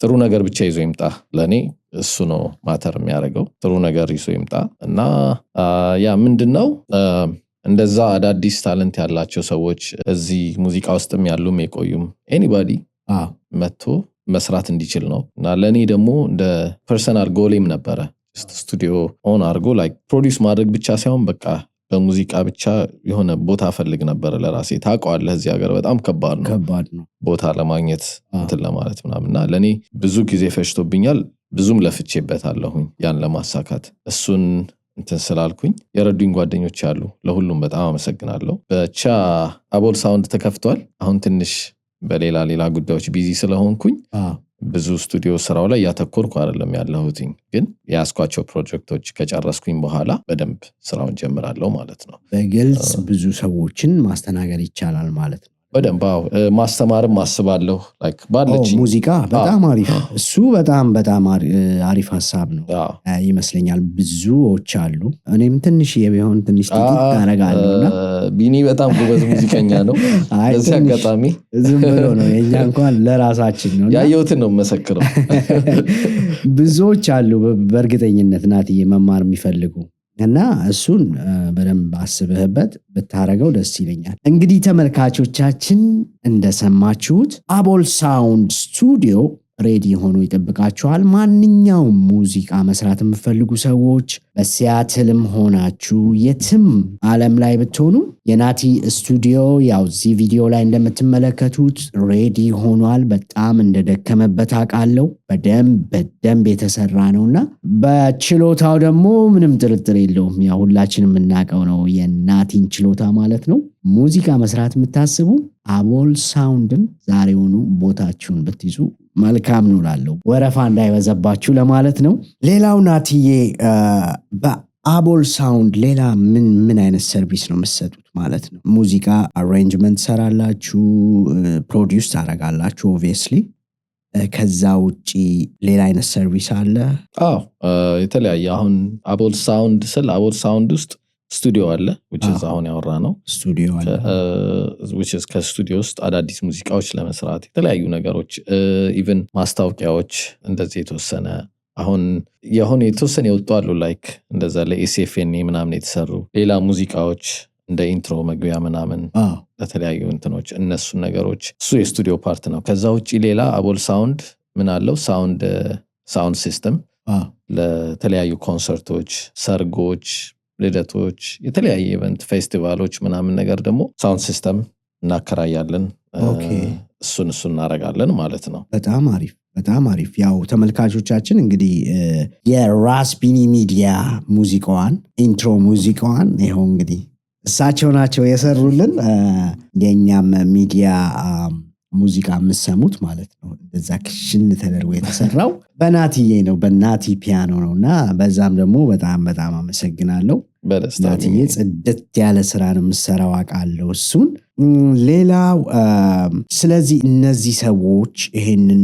ጥሩ ነገር ብቻ ይዞ ይምጣ። ለኔ እሱ ነው ማተር የሚያደርገው። ጥሩ ነገር ይዞ ይምጣ እና ያ ምንድነው እንደዛ አዳዲስ ታለንት ያላቸው ሰዎች እዚህ ሙዚቃ ውስጥም ያሉም የቆዩም ኤኒባዲ መጥቶ መስራት እንዲችል ነው። እና ለኔ ደግሞ እንደ ፐርሰናል ጎሌም ነበረ ስቱዲዮ ኦን አድርጎ ላይክ ፕሮዲውስ ማድረግ ብቻ ሳይሆን በቃ በሙዚቃ ብቻ የሆነ ቦታ ፈልግ ነበር ለራሴ። ታውቀዋለህ እዚህ ሀገር በጣም ከባድ ነው ቦታ ለማግኘት እንትን ለማለት ምናምንና ለኔ ብዙ ጊዜ ፈጅቶብኛል። ብዙም ለፍቼበታለሁኝ ያን ለማሳካት። እሱን እንትን ስላልኩኝ የረዱኝ ጓደኞች አሉ። ለሁሉም በጣም አመሰግናለሁ። ብቻ አቦል ሳውንድ ተከፍቷል። አሁን ትንሽ በሌላ ጉዳዮች ቢዚ ስለሆንኩኝ ብዙ ስቱዲዮ ስራው ላይ ያተኮርኩ አይደለም ያለሁትኝ። ግን ያስኳቸው ፕሮጀክቶች ከጨረስኩኝ በኋላ በደንብ ስራውን ጀምራለሁ ማለት ነው። በግልጽ ብዙ ሰዎችን ማስተናገድ ይቻላል ማለት ነው። በደንብ ማስተማርም አስባለሁ። ላይክ ባለችኝ ሙዚቃ በጣም አሪፍ እሱ በጣም አሪፍ ሀሳብ ነው ይመስለኛል። ብዙዎች አሉ። እኔም ትንሽ ቢሆን ትንሽ ጥቂት ታረጋለሁና ቢኒ በጣም ጎበዝ ሙዚቀኛ ነው። በዚህ አጋጣሚ ዝም ብሎ ነው የኛ እንኳን ለራሳችን ነው ያየሁትን ነው መሰክረው። ብዙዎች አሉ በእርግጠኝነት ናትዬ መማር የሚፈልጉ እና እሱን በደንብ አስበህበት ብታረገው ደስ ይለኛል። እንግዲህ ተመልካቾቻችን እንደሰማችሁት አቦል ሳውንድ ስቱዲዮ ሬዲ ሆኖ ይጠብቃችኋል። ማንኛውም ሙዚቃ መስራት የምትፈልጉ ሰዎች በሲያትልም ሆናችሁ የትም ዓለም ላይ ብትሆኑ የናቲ ስቱዲዮ ያው እዚህ ቪዲዮ ላይ እንደምትመለከቱት ሬዲ ሆኗል። በጣም እንደደከመበት አውቃለሁ። በደንብ የተሰራ ነውና በችሎታው ደግሞ ምንም ጥርጥር የለውም። ያው ሁላችንም የምናውቀው ነው የናቲን ችሎታ ማለት ነው። ሙዚቃ መስራት የምታስቡ አቦል ሳውንድን ዛሬውኑ ቦታችሁን ብትይዙ መልካም ነው እላለሁ። ወረፋ እንዳይበዛባችሁ ለማለት ነው። ሌላው ናቲዬ በአቦል ሳውንድ ሌላ ምን አይነት ሰርቪስ ነው የምትሰጡት ማለት ነው? ሙዚቃ አሬንጅመንት ሰራላችሁ፣ ፕሮዲውስ ታደርጋላችሁ ኦብቪየስሊ። ከዛ ውጪ ሌላ አይነት ሰርቪስ አለ? አዎ የተለያየ አሁን አቦል ሳውንድ ውስጥ ስቱዲዮ አለ which is አሁን ያወራ ነው ስቱዲዮ አለ which is ከስቱዲዮ ውስጥ አዳዲስ ሙዚቃዎች ለመስራት የተለያዩ ነገሮች ኢቭን ማስታወቂያዎች እንደዚህ የተወሰነ አሁን የተወሰነ ይወጣሉ ላይክ እንደዛ ለኤስኤፍኤን ምናምን የተሰሩ ሌላ ሙዚቃዎች እንደ ኢንትሮ መግቢያ ምናምን ለተለያዩ እንትኖች እነሱን ነገሮች እሱ የስቱዲዮ ፓርት ነው። ከዛ ውጪ ሌላ አቦል ሳውንድ ምን አለው ሳውንድ ሲስተም ለተለያዩ ኮንሰርቶች፣ ሰርጎች፣ ልደቶች፣ የተለያየ ኢቨንት ፌስቲቫሎች ምናምን ነገር ደግሞ ሳውንድ ሲስተም እናከራያለን። እሱን እናረጋለን ማለት ነው። በጣም አሪፍ። ያው ተመልካቾቻችን እንግዲህ የራስ ቢኒ ሚዲያ ሙዚቃዋን ኢንትሮ ሙዚቃዋን ይኸው እንግዲህ እሳቸው ናቸው የሰሩልን። የኛም ሚዲያ ሙዚቃ የምሰሙት ማለት ነው እንደዛ ክሽን ተደርጎ የተሰራው በናቲዬ ነው፣ በናቲ ፒያኖ ነውና በዛም ደግሞ በጣም አመሰግናለሁ። ናቲዬ ጽድት ያለ ስራ ነው የምሰራው አውቃለሁ እሱን። ሌላው ስለዚህ እነዚህ ሰዎች ይሄንን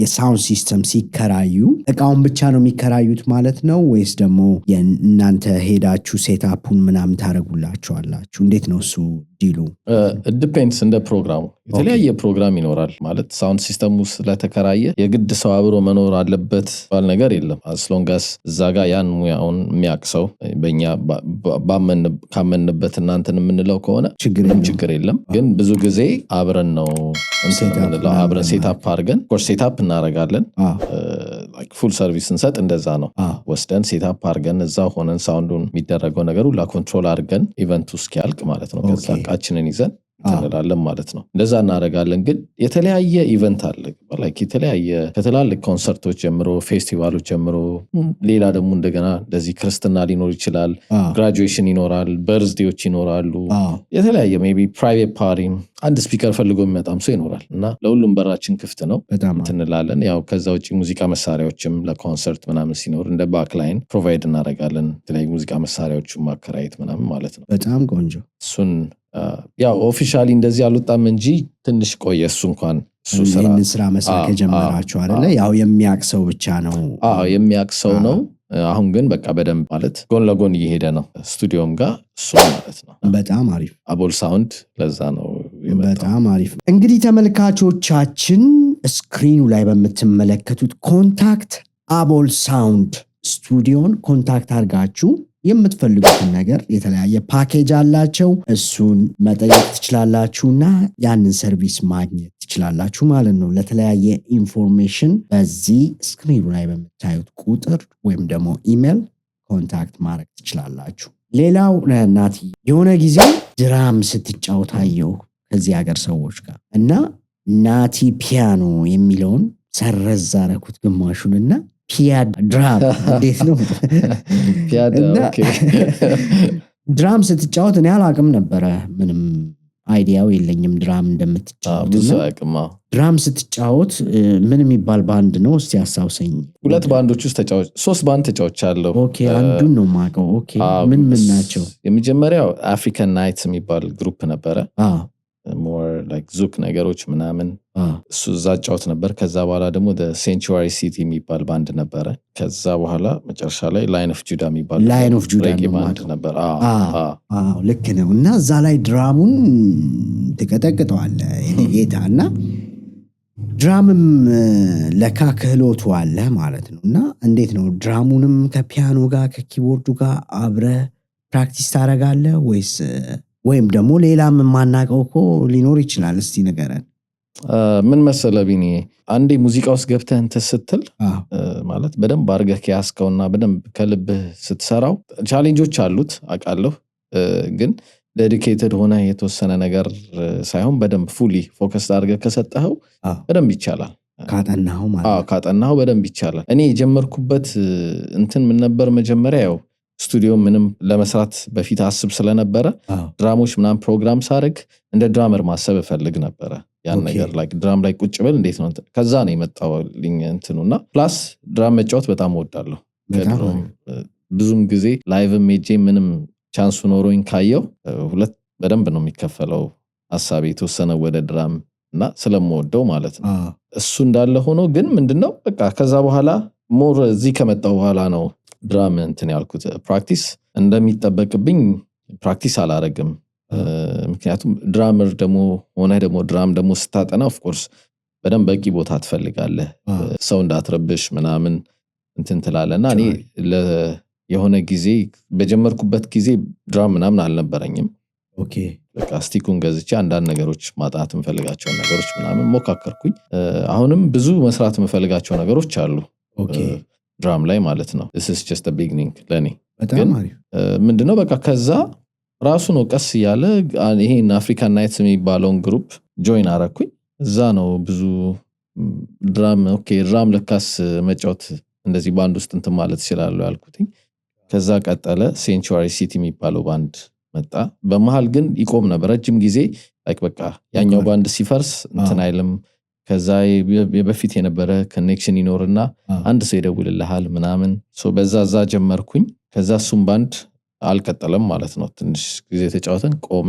የሳውንድ ሲስተም ሲከራዩ እቃውን ብቻ ነው የሚከራዩት ማለት ነው ወይስ ደግሞ እናንተ ሄዳችሁ ሴታፑን ምናምን ታደርጉላችኋላችሁ? እንዴት ነው እሱ ዲሉ? ዲፔንድስ እንደ ፕሮግራሙ የተለያየ ፕሮግራም ይኖራል ማለት ሳውንድ ሲስተሙ ስለተከራየ የግድ ሰው አብሮ መኖር አለበት ባል ነገር የለም። አስሎንጋስ እዛ ጋር ያን ሙያውን የሚያቅሰው በእኛ ካመንበት እናንተን የምንለው ከሆነ ችግር የለም። ግን ብዙ ጊዜ አብረን ነው እንለው አብረን ሴታፕ አድርገን ኮርስ ሴታፕ እናደርጋለን። ፉል ሰርቪስ እንሰጥ እንደዛ ነው ወስደን ሴታፕ አድርገን እዛ ሆነን ሳውንዱን የሚደረገው ነገር ሁላ ኮንትሮል አድርገን ኢቨንቱ እስኪያልቅ ማለት ነው ከዛ እቃችንን ይዘን እንላለን ማለት ነው። እንደዛ እናደርጋለን። ግን የተለያየ ኢቨንት አለ ላይክ የተለያየ ከትላልቅ ኮንሰርቶች ጀምሮ ፌስቲቫሎች ጀምሮ ሌላ ደግሞ እንደገና እንደዚህ ክርስትና ሊኖር ይችላል፣ ግራጁዌሽን ይኖራል፣ በርዝዴዎች ይኖራሉ፣ የተለያየ ሜይ ቢ ፕራይቬት ፓርቲ አንድ ስፒከር ፈልጎ የሚመጣም ሰው ይኖራል እና ለሁሉም በራችን ክፍት ነው እንላለን። ያው ከዛ ውጪ ሙዚቃ መሳሪያዎችም ለኮንሰርት ምናምን ሲኖር እንደ ባክላይን ፕሮቫይድ እናደርጋለን። የተለያዩ ሙዚቃ መሳሪያዎችን ማከራየት ምናምን ማለት ነው። በጣም ቆንጆ። እሱን ያው ኦፊሻሊ እንደዚህ አልወጣም እንጂ ትንሽ ቆየ። እሱ እንኳን ስራ መስራት ከጀመራችሁ አይደለ? ያው የሚያቅሰው ብቻ ነው። የሚያቅሰው ነው። አሁን ግን በቃ በደንብ ማለት ጎን ለጎን እየሄደ ነው ስቱዲዮም ጋር እሱ ማለት ነው። በጣም አሪፍ አቦል ሳውንድ ለዛ ነው። በጣም አሪፍ። እንግዲህ ተመልካቾቻችን ስክሪኑ ላይ በምትመለከቱት ኮንታክት አቦል ሳውንድ ስቱዲዮን ኮንታክት አድርጋችሁ የምትፈልጉትን ነገር የተለያየ ፓኬጅ አላቸው እሱን መጠየቅ ትችላላችሁና ያንን ሰርቪስ ማግኘት ትችላላችሁ ማለት ነው። ለተለያየ ኢንፎርሜሽን በዚህ ስክሪኑ ላይ በምታዩት ቁጥር ወይም ደግሞ ኢሜል ኮንታክት ማድረግ ትችላላችሁ። ሌላው ናቲ የሆነ ጊዜ ድራም ስትጫወት አየሁ ከዚህ ሀገር ሰዎች ጋር እና ናቲ ፒያኖ የሚለውን ሰረዝ አደረኩት ግማሹንና ፒያድ ድራም እንዴት ነው? ድራም ስትጫወት እኔ አላቅም ነበረ፣ ምንም አይዲያው የለኝም ድራም እንደምትጫወት። ድራም ስትጫወት ምን የሚባል ባንድ ነው እስቲ አስታውሰኝ። ሁለት ባንዶች ውስጥ ተጫወች፣ 3 ባንድ ተጫውቻለሁ። ኦኬ አንዱን ነው የማውቀው። ኦኬ ምን ናቸው? የመጀመሪያው አፍሪካን ናይትስ የሚባል ግሩፕ ነበረ። ሞር ላይክ ዙክ ነገሮች ምናምን እሱ እዛ ጫወት ነበር። ከዛ በኋላ ደግሞ ሴንቹሪ ሲቲ የሚባል ባንድ ነበረ። ከዛ በኋላ መጨረሻ ላይ ላይን ኦፍ ጁዳ የሚባል ባንድ ነበር። ልክ ነው። እና እዛ ላይ ድራሙን ትቀጠቅጠዋለ ጌታ እና ድራምም ለካ ክህሎቱ አለ ማለት ነው። እና እንዴት ነው ድራሙንም ከፒያኖ ጋር ከኪቦርዱ ጋር አብረ ፕራክቲስ ታደርጋለህ ወይም ደግሞ ሌላም የማናውቀው እኮ ሊኖር ይችላል? እስቲ ንገረን። ምን መሰለህ ቢኒ፣ አንዴ ሙዚቃ ውስጥ ገብተህ እንትን ስትል ማለት በደንብ አድርገህ ከያዝከውና በደንብ ከልብህ ስትሰራው ቻሌንጆች አሉት አውቃለሁ። ግን ዴዲኬትድ ሆነ የተወሰነ ነገር ሳይሆን በደንብ ፉሊ ፎከስ አድርገህ ከሰጠኸው በደንብ ይቻላል። ካጠናኸው በደንብ ይቻላል። እኔ የጀመርኩበት እንትን ምን ነበር መጀመሪያ ያው ስቱዲዮ ምንም ለመስራት በፊት አስብ ስለነበረ ድራሞች ምናምን ፕሮግራም ሳደርግ እንደ ድራመር ማሰብ እፈልግ ነበረ። ያን ነገር ላይክ ድራም ላይ ቁጭ ብል እንዴት ነው ከዛ ነው የመጣልኝ እንትኑና ፕላስ ድራም መጫወት በጣም እወዳለሁ። ብዙም ጊዜ ላይቭም ሄጄ ምንም ቻንሱ ኖሮኝ ካየው ሁለት በደንብ ነው የሚከፈለው ሀሳቤ የተወሰነ ወደ ድራም እና ስለምወደው ማለት ነው። እሱ እንዳለ ሆኖ ግን ምንድነው በቃ ከዛ በኋላ ሞር እዚህ ከመጣው በኋላ ነው ድራም እንትን ያልኩት። ፕራክቲስ እንደሚጠበቅብኝ ፕራክቲስ አላረግም። ምክንያቱም ድራመር ደግሞ ሆነ ደግሞ ድራም ደግሞ ስታጠና ኦፍኮርስ በደንብ በቂ ቦታ ትፈልጋለህ። ሰው እንዳትረብሽ ምናምን እንትን ትላለና እኔ የሆነ ጊዜ በጀመርኩበት ጊዜ ድራም ምናምን አልነበረኝም። በቃ ስቲኩን ገዝቼ አንዳንድ ነገሮች ማጣት የምፈልጋቸው ነገሮች ምናምን ሞካከርኩኝ። አሁንም ብዙ መስራት የምፈልጋቸው ነገሮች አሉ ድራም ላይ ማለት ነው። this is just a beginning ለኔ። በጣም አሪፍ ምንድነው በቃ ከዛ ራሱ ነው ቀስ እያለ ይሄን አፍሪካን ናይትስ የሚባለውን ግሩፕ ጆይን አረኩኝ። እዛ ነው ብዙ ድራም ለካስ መጫወት እንደዚህ ባንድ ውስጥ እንትን ማለት ይችላል ያልኩትኝ። ከዛ ቀጠለ ሴንቹሪ ሲቲ የሚባለው ባንድ መጣ። በመሃል ግን ይቆም ነበር ረጅም ጊዜ ላይክ በቃ ያኛው ባንድ ሲፈርስ እንትን አይልም። ከዛ የበፊት የነበረ ኮኔክሽን ይኖርና አንድ ሰው ይደውልልሃል ምናምን በዛ ጀመርኩኝ። ከዛ እሱም ባንድ አልቀጠለም ማለት ነው። ትንሽ ጊዜ ተጫወተን ቆመ።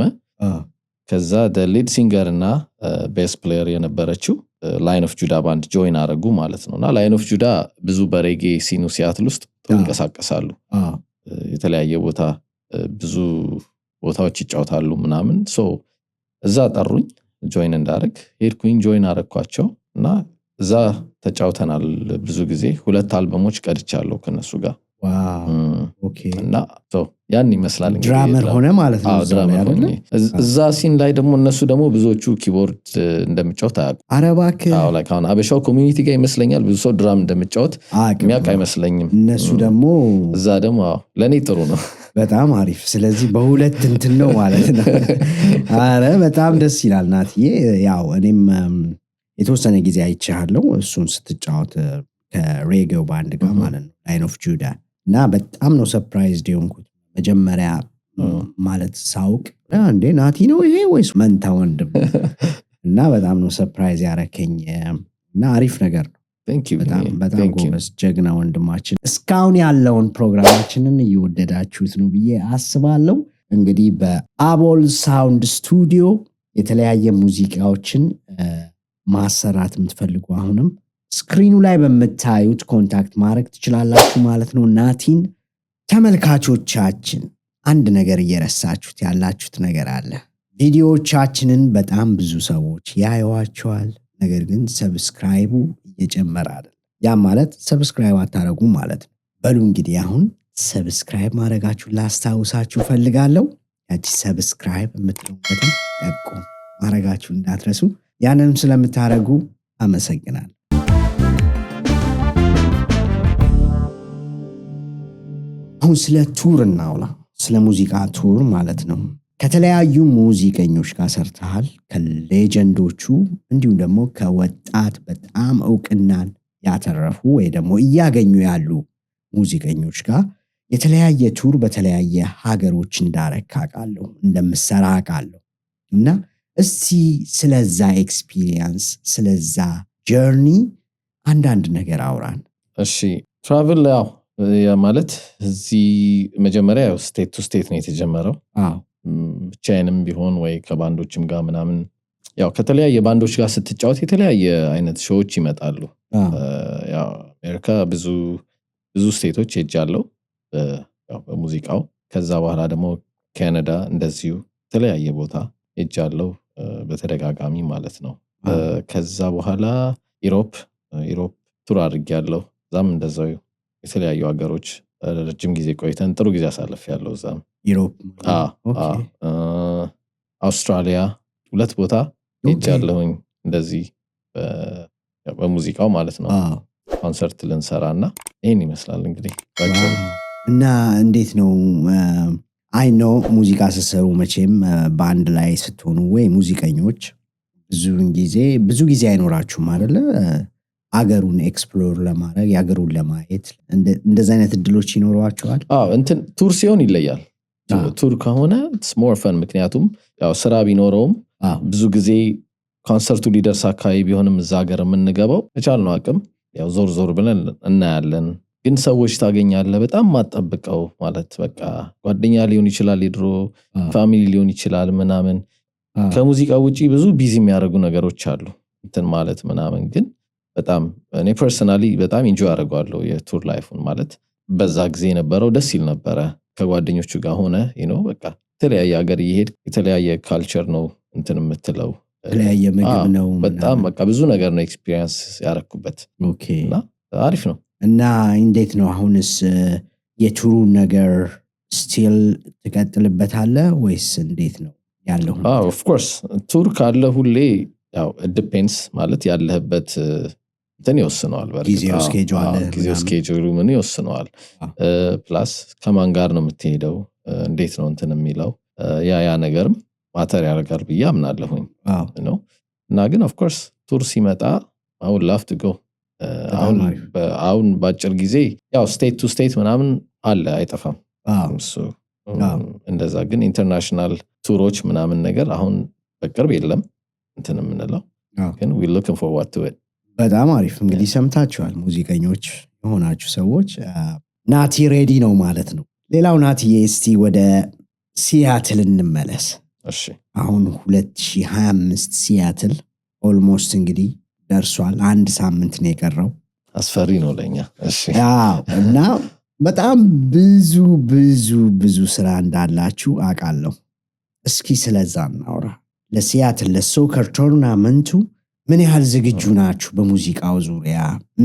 ከዛ ሊድ ሲንገር እና ቤስ ፕሌየር የነበረችው ላይን ኦፍ ጁዳ ባንድ ጆይን አረጉ ማለት ነው። እና ላይን ኦፍ ጁዳ ብዙ በሬጌ ሲኑ ሲያትል ውስጥ ይንቀሳቀሳሉ። የተለያየ ቦታ ብዙ ቦታዎች ይጫወታሉ ምናምን። እዛ ጠሩኝ ጆይን እንዳረግ ሄድኩኝ። ጆይን አረግኳቸው እና እዛ ተጫውተናል ብዙ ጊዜ። 2 አልበሞች ቀድቻለሁ ከነሱ ጋር። እና ያን ይመስላል ድራመር ሆነ ማለት ነው። እዛ ሲን ላይ ደግሞ እነሱ ደግሞ ብዙዎቹ ኪቦርድ እንደምጫወት አያውቁም። ኧረ እባክህ አሁን አበሻው ኮሚኒቲ ጋር ይመስለኛል ብዙ ሰው ድራም እንደምጫወት የሚያውቅ አይመስለኝም። እነሱ ደግሞ እዛ ደግሞ ለእኔ ጥሩ ነው። በጣም አሪፍ። ስለዚህ በሁለት እንትን ነው ማለት ነው። ኧረ በጣም ደስ ይላል ናትዬ። ያው እኔም የተወሰነ ጊዜ አይቻለሁ እሱን ስትጫወት ከሬጌው ባንድ ጋር ማለት ነው ላይን ኦፍ ጁዳ። እና በጣም ነው ሰርፕራይዝድ የሆንኩት መጀመሪያ ማለት ሳውቅ እንዴ ናቲ ነው ይሄ ወይስ መንታ ወንድም? እና በጣም ነው ሰርፕራይዝ ያረከኝ እና አሪፍ ነገር ነው። በጣም ጎበዝ ጀግና ወንድማችን። እስካሁን ያለውን ፕሮግራማችንን እየወደዳችሁት ነው ብዬ አስባለሁ። እንግዲህ በአቦል ሳውንድ ስቱዲዮ የተለያየ ሙዚቃዎችን ማሰራት የምትፈልጉ አሁንም ስክሪኑ ላይ በምታዩት ኮንታክት ማድረግ ትችላላችሁ ማለት ነው ናቲን። ተመልካቾቻችን አንድ ነገር እየረሳችሁት ያላችሁት ነገር አለ። ቪዲዮዎቻችንን በጣም ብዙ ሰዎች ያዩዋቸዋል፣ ነገር ግን ሰብስክራይቡ እየጨመረ አይደለም። ያም ማለት ሰብስክራይብ አታረጉም ማለት ነው። በሉ እንግዲህ አሁን ሰብስክራይብ ማድረጋችሁን ላስታውሳችሁ ፈልጋለሁ። ያቺ ሰብስክራይብ የምትለውበትን ጠቁ ማድረጋችሁን እንዳትረሱ። ያንንም ስለምታረጉ አመሰግናለሁ። አሁን ስለ ቱር እናውላ። ስለ ሙዚቃ ቱር ማለት ነው። ከተለያዩ ሙዚቀኞች ጋር ሰርተሃል፣ ከሌጀንዶቹ እንዲሁም ደግሞ ከወጣት በጣም እውቅናን ያተረፉ ወይ ደግሞ እያገኙ ያሉ ሙዚቀኞች ጋር የተለያየ ቱር በተለያየ ሀገሮች እንዳረክ አውቃለሁ፣ እንደምሰራ አውቃለሁ። እና እስቲ ስለዛ ኤክስፒሪየንስ ስለዛ ጀርኒ አንዳንድ ነገር አውራን። እሺ ትራቭል ያው ማለት እዚህ መጀመሪያ ስቴት ቱ ስቴት ነው የተጀመረው። ብቻዬንም ቢሆን ወይ ከባንዶችም ጋር ምናምን ያው ከተለያየ ባንዶች ጋር ስትጫወት የተለያየ አይነት ሾዎች ይመጣሉ። ያው አሜሪካ ብዙ ስቴቶች ሄጃለሁ ያው በሙዚቃው። ከዛ በኋላ ደግሞ ካናዳ እንደዚሁ የተለያየ ቦታ ሄጃለሁ በተደጋጋሚ ማለት ነው። ከዛ በኋላ ኢሮፕ ቱር አድርጌያለሁ። እዛም እንደዛው የተለያዩ ሀገሮች ረጅም ጊዜ ቆይተን ጥሩ ጊዜ አሳልፌያለሁ እዛም። ኢሮፕ አውስትራሊያ 2 ቦታ ሄጃለሁኝ። እንደዚህ በሙዚቃው ማለት ነው ኮንሰርት ልንሰራና ይሄን ይመስላል እንግዲህ እና እንዴት ነው አይ ኖ ሙዚቃ ስትሰሩ መቼም ባንድ ላይ ስትሆኑ ወይ ሙዚቀኞች ብዙ ጊዜ አይኖራችሁም አይደለ አገሩን ኤክስፕሎር ለማድረግ ያገሩን ለማየት እንደዛ አይነት እድሎች ይኖሯቸዋል እንትን ቱር ሲሆን ይለያል ቱር ከሆነ it's more fun ምክንያቱም ያው ስራ ቢኖረውም ብዙ ጊዜ ኮንሰርቱ ሊደርስ አካባቢ ቢሆንም እዛ ሀገር የምንገባው የቻልነው አቅም ያው ዞር ብለን እናያለን ግን ሰዎች ታገኛለህ በጣም ማጠብቀው ማለት በቃ ጓደኛ ሊሆን ይችላል የድሮ ፋሚሊ ሊሆን ይችላል ምናምን ከሙዚቃ ውጪ ብዙ ቢዚ የሚያደርጉ ነገሮች አሉ እንትን ማለት ምናምን ግን በጣም እኔ ፐርሰናሊ በጣም ኢንጆይ አደርጋለሁ የቱር ላይፉን ማለት በዛ ጊዜ የነበረው ደስ ይል ነበረ ከጓደኞቹ ጋር ሆነ በቃ የተለያየ ሀገር ይሄድ የተለያየ ካልቸር ነው እንትን የምትለው የተለያየ ምግብ ነው በጣም በቃ ብዙ ነገር ነው ኤክስፒሪየንስ ያደረኩበት እና አሪፍ ነው እና እንዴት ነው አሁንስ የቱሩ ነገር ስቲል ትቀጥልበታለህ ወይስ እንዴት ነው ያለው ኦፍ ኮርስ ቱር ካለ ሁሌ ያው ዲፔንድስ ማለት ያለህበት እንትን ይወስነዋል ጊዜው ስኬጁሉ ምን ይወስነዋል ፕላስ ከማን ጋር ነው የምትሄደው እንዴት ነው እንትን የሚለው ያ ነገርም ማተር ያደርጋል ብዬ አምናለሁኝ ነው እና ግን ኦፍ ኮርስ ቱር ሲመጣ አሁን ላፍ ቱ ጎ አሁን በአጭር ጊዜ ያው ስቴት ቱ ስቴት ምናምን አለ አይጠፋም እንደዛ ግን ኢንተርናሽናል ቱሮች ምናምን ነገር አሁን በቅርብ የለም እንትን የምንለው ግን we looking forward to it በጣም አሪፍ እንግዲህ ሰምታችኋል ሙዚቀኞች የሆናችሁ ሰዎች ናቲ ሬዲ ነው ማለት ነው ሌላው ናቲዬ እስቲ ወደ ሲያትል እንመለስ እሺ አሁን 2025 ሲያትል ኦልሞስት እንግዲህ ደርሷል አንድ ሳምንት ነው የቀረው አስፈሪ ነው ለኛ እሺ እና በጣም ብዙ ስራ እንዳላችሁ አውቃለሁ እስኪ ስለዛ እናውራ ለሲያትል ለሶከር ቶርናመንቱ ምን ያህል ዝግጁ ናችሁ በሙዚቃው ዙሪያ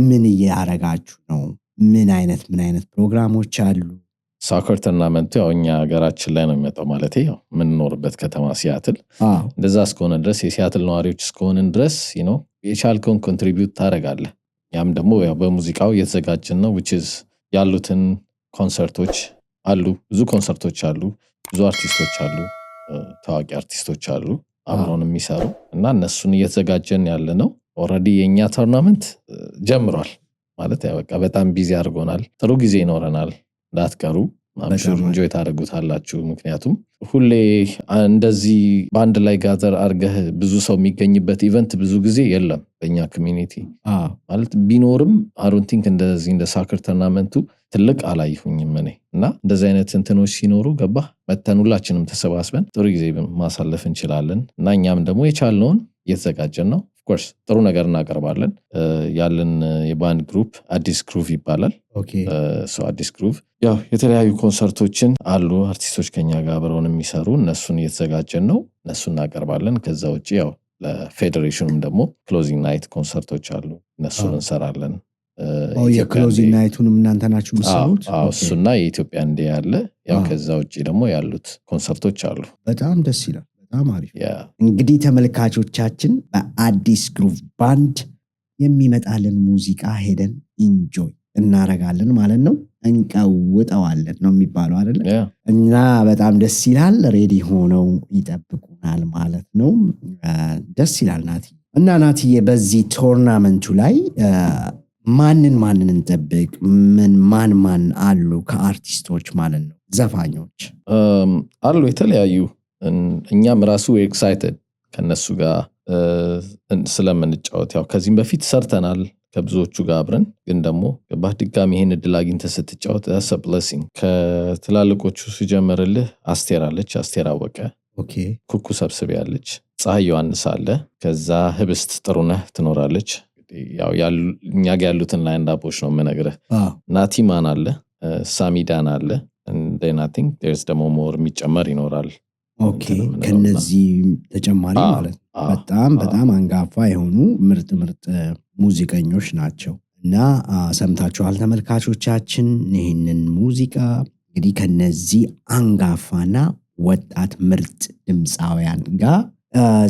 ምን እያረጋችሁ ነው ምን አይነት ፕሮግራሞች አሉ ሶከር ቶርናመንቱ ያው እኛ ሀገራችን ላይ ነው የሚመጣው ማለት ያው የምንኖርበት ከተማ ሲያትል እንደዛ እስከሆነ ድረስ የሲያትል ነዋሪዎች እስከሆነን ድረስ የቻልከውን ኮንትሪቢዩት ታደርጋለህ ያም ደግሞ ያው በሙዚቃው እየተዘጋጀን ነው which is ያሉትን ኮንሰርቶች አሉ ብዙ ኮንሰርቶች አሉ ብዙ አርቲስቶች አሉ ታዋቂ አርቲስቶች አሉ አብረውን የሚሰሩ እና እነሱን እየተዘጋጀን ያለ ነው ኦልሬዲ የኛ ቶርናመንት ጀምሯል ማለት ያው በቃ በጣም ቢዚ አድርጎናል ጥሩ ጊዜ ይኖረናል እንዳትቀሩ ማምሹር ኢንጆይ ታደርጉታላችሁ ምክንያቱም ሁሌ እንደዚህ ባንድ ላይ ጋዘር አርገህ ብዙ ሰው የሚገኝበት ኢቨንት ብዙ ጊዜ የለም በእኛ ኮሚኒቲ ማለት ቢኖርም አሮን ቲንክ እንደዚህ እንደ ሶከር ቶርናመንቱ ትልቅ አላየሁኝም እኔ እና እንደዚህ አይነት እንትኖች ሲኖሩ ገባ መተን ሁላችንም ተሰባስበን ጥሩ ጊዜ ማሳለፍ እንችላለን እና እኛም ደግሞ የቻልነውን እየተዘጋጀን ነው ኦፍኮርስ ጥሩ ነገር እናቀርባለን ያለን የባንድ ግሩፕ አዲስ ግሩቭ ይባላል አዲስ ግሩቭ ያው የተለያዩ ኮንሰርቶችን አሉ አርቲስቶች ከኛ ጋር አብረውን የሚሰሩ እነሱን እየተዘጋጀን ነው እነሱን እናቀርባለን ከዛ ውጪ ያው ለፌዴሬሽኑም ደግሞ ክሎዚንግ ናይት ኮንሰርቶች አሉ እነሱን እንሰራለን የክሎዚንግ ናይቱንም እናንተ ናችሁ የምትሰሩት እሱና የኢትዮጵያ እንደ ያለ ያው ከዛ ውጪ ደግሞ ያሉት ኮንሰርቶች አሉ በጣም ደስ ይላል በጣም አሪፍ እንግዲህ ተመልካቾቻችን በአዲስ ግሩቭ ባንድ የሚመጣልን ሙዚቃ ሄደን ኢንጆይ እናረጋለን ማለት ነው እንቀውጠዋለን ነው የሚባለው አይደለ እና በጣም ደስ ይላል ሬዲ ሆነው ይጠብቁናል ማለት ነው ደስ ይላል ናቲ እና ናቲዬ በዚህ ቶርናመንቱ ላይ ማንን እንጠብቅ ማን አሉ ከአርቲስቶች ማለት ነው ዘፋኞች አሉ የተለያዩ እኛም ራሱ ኤክሳይትድ ከነሱ ጋር ስለምንጫወት ያው ከዚህም በፊት ሰርተናል ከብዙዎቹ ጋር አብረን ግን ደግሞ በድጋሚ ይሄን እድል አግኝተህ ስትጫወት that's a blessing ከትላልቆቹ ሲጀምርልህ አስቴር አለች አስቴር አወቀ ኩኩ ሰብስቤ ያለች ፀሐይ ዮሐንስ አለ ከዛ ህብስት ጥሩነህ ትኖራለች ያው እኛ ጋር ያሉትን ላይን አፖች ነው የምነግርህ ናቲማን አለ ሳሚዳን አለ and then I think there's ደግሞ ሞር የሚጨመር ይኖራል ከነዚህ ተጨማሪ ማለት በጣም አንጋፋ የሆኑ ምርጥ ሙዚቀኞች ናቸው እና ሰምታችኋል ተመልካቾቻችን ይህንን ሙዚቃ እንግዲህ ከነዚህ አንጋፋና ወጣት ምርጥ ድምፃውያን ጋር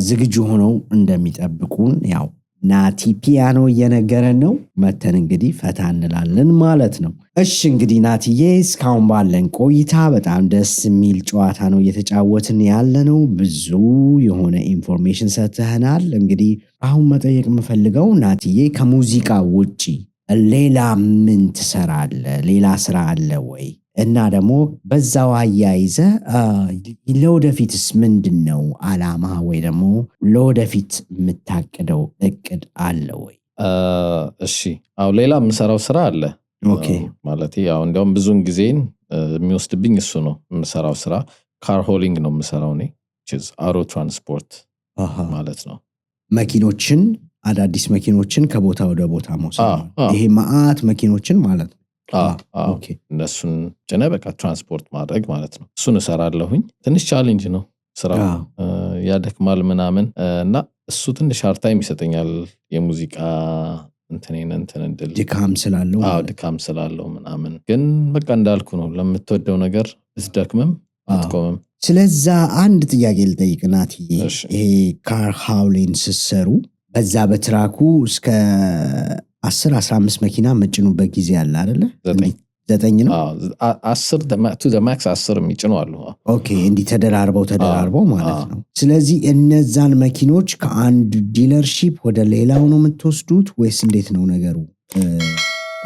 ዝግጁ ሆነው እንደሚጠብቁን ያው ናቲ ፒያኖ እየነገረን ነው። መተን እንግዲህ ፈታ እንላለን ማለት ነው። እሺ እንግዲህ ናቲዬ እስካሁን ባለን ቆይታ በጣም ደስ የሚል ጨዋታ ነው እየተጫወትን ያለ ነው። ብዙ የሆነ ኢንፎርሜሽን ሰጥተህናል። እንግዲህ አሁን መጠየቅ የምፈልገው ናቲዬ ከሙዚቃ ውጪ ሌላ ምን ትሰራለህ? ሌላ ስራ አለ ወይ? እና ደግሞ በዛው አያይዘ ለወደፊትስ ምንድን ነው አላማ ወይ ደግሞ ለወደፊት የምታቅደው እቅድ አለ ወይ? እሺ አዎ ሌላ የምሰራው ስራ አለ። ኦኬ ማለት ያው እንዲያውም ብዙን ጊዜን የሚወስድብኝ እሱ ነው። የምሰራው ስራ ካር ሆሊንግ ነው የምሰራው እኔ አውሮ ትራንስፖርት ማለት ነው። መኪኖችን አዳዲስ መኪኖችን ከቦታ ወደ ቦታ መውሰድ ነው። ይሄ መዓት መኪኖችን ማለት ነው። እነሱን ጭነ በቃ ትራንስፖርት ማድረግ ማለት ነው። እሱን እሰራለሁኝ። ትንሽ ቻሌንጅ ነው ስራው፣ ያደክማል ምናምን እና እሱ ትንሽ ሃርድ ታይም ይሰጠኛል። የሙዚቃ እንድል ድካም ስላለው ምናምን፣ ግን በቃ እንዳልኩ ነው። ለምትወደው ነገር ብትደክምም አትቆምም። ስለዛ አንድ ጥያቄ ልጠይቅ ናትዬ። ይሄ ካር ሃውሊንግ ስትሰሩ በዛ በትራኩ እስከ 10-15 መኪና መጭኑበት ጊዜ አለ አይደለ? 9 ነው። 10 ማክስ 10 የሚጭኑ አሉ። ኦኬ እንዲህ ተደራርበው ማለት ነው። ስለዚህ እነዛን መኪኖች ከአንድ ዲለርሺፕ ወደ ሌላው ነው የምትወስዱት ወይስ እንዴት ነው ነገሩ?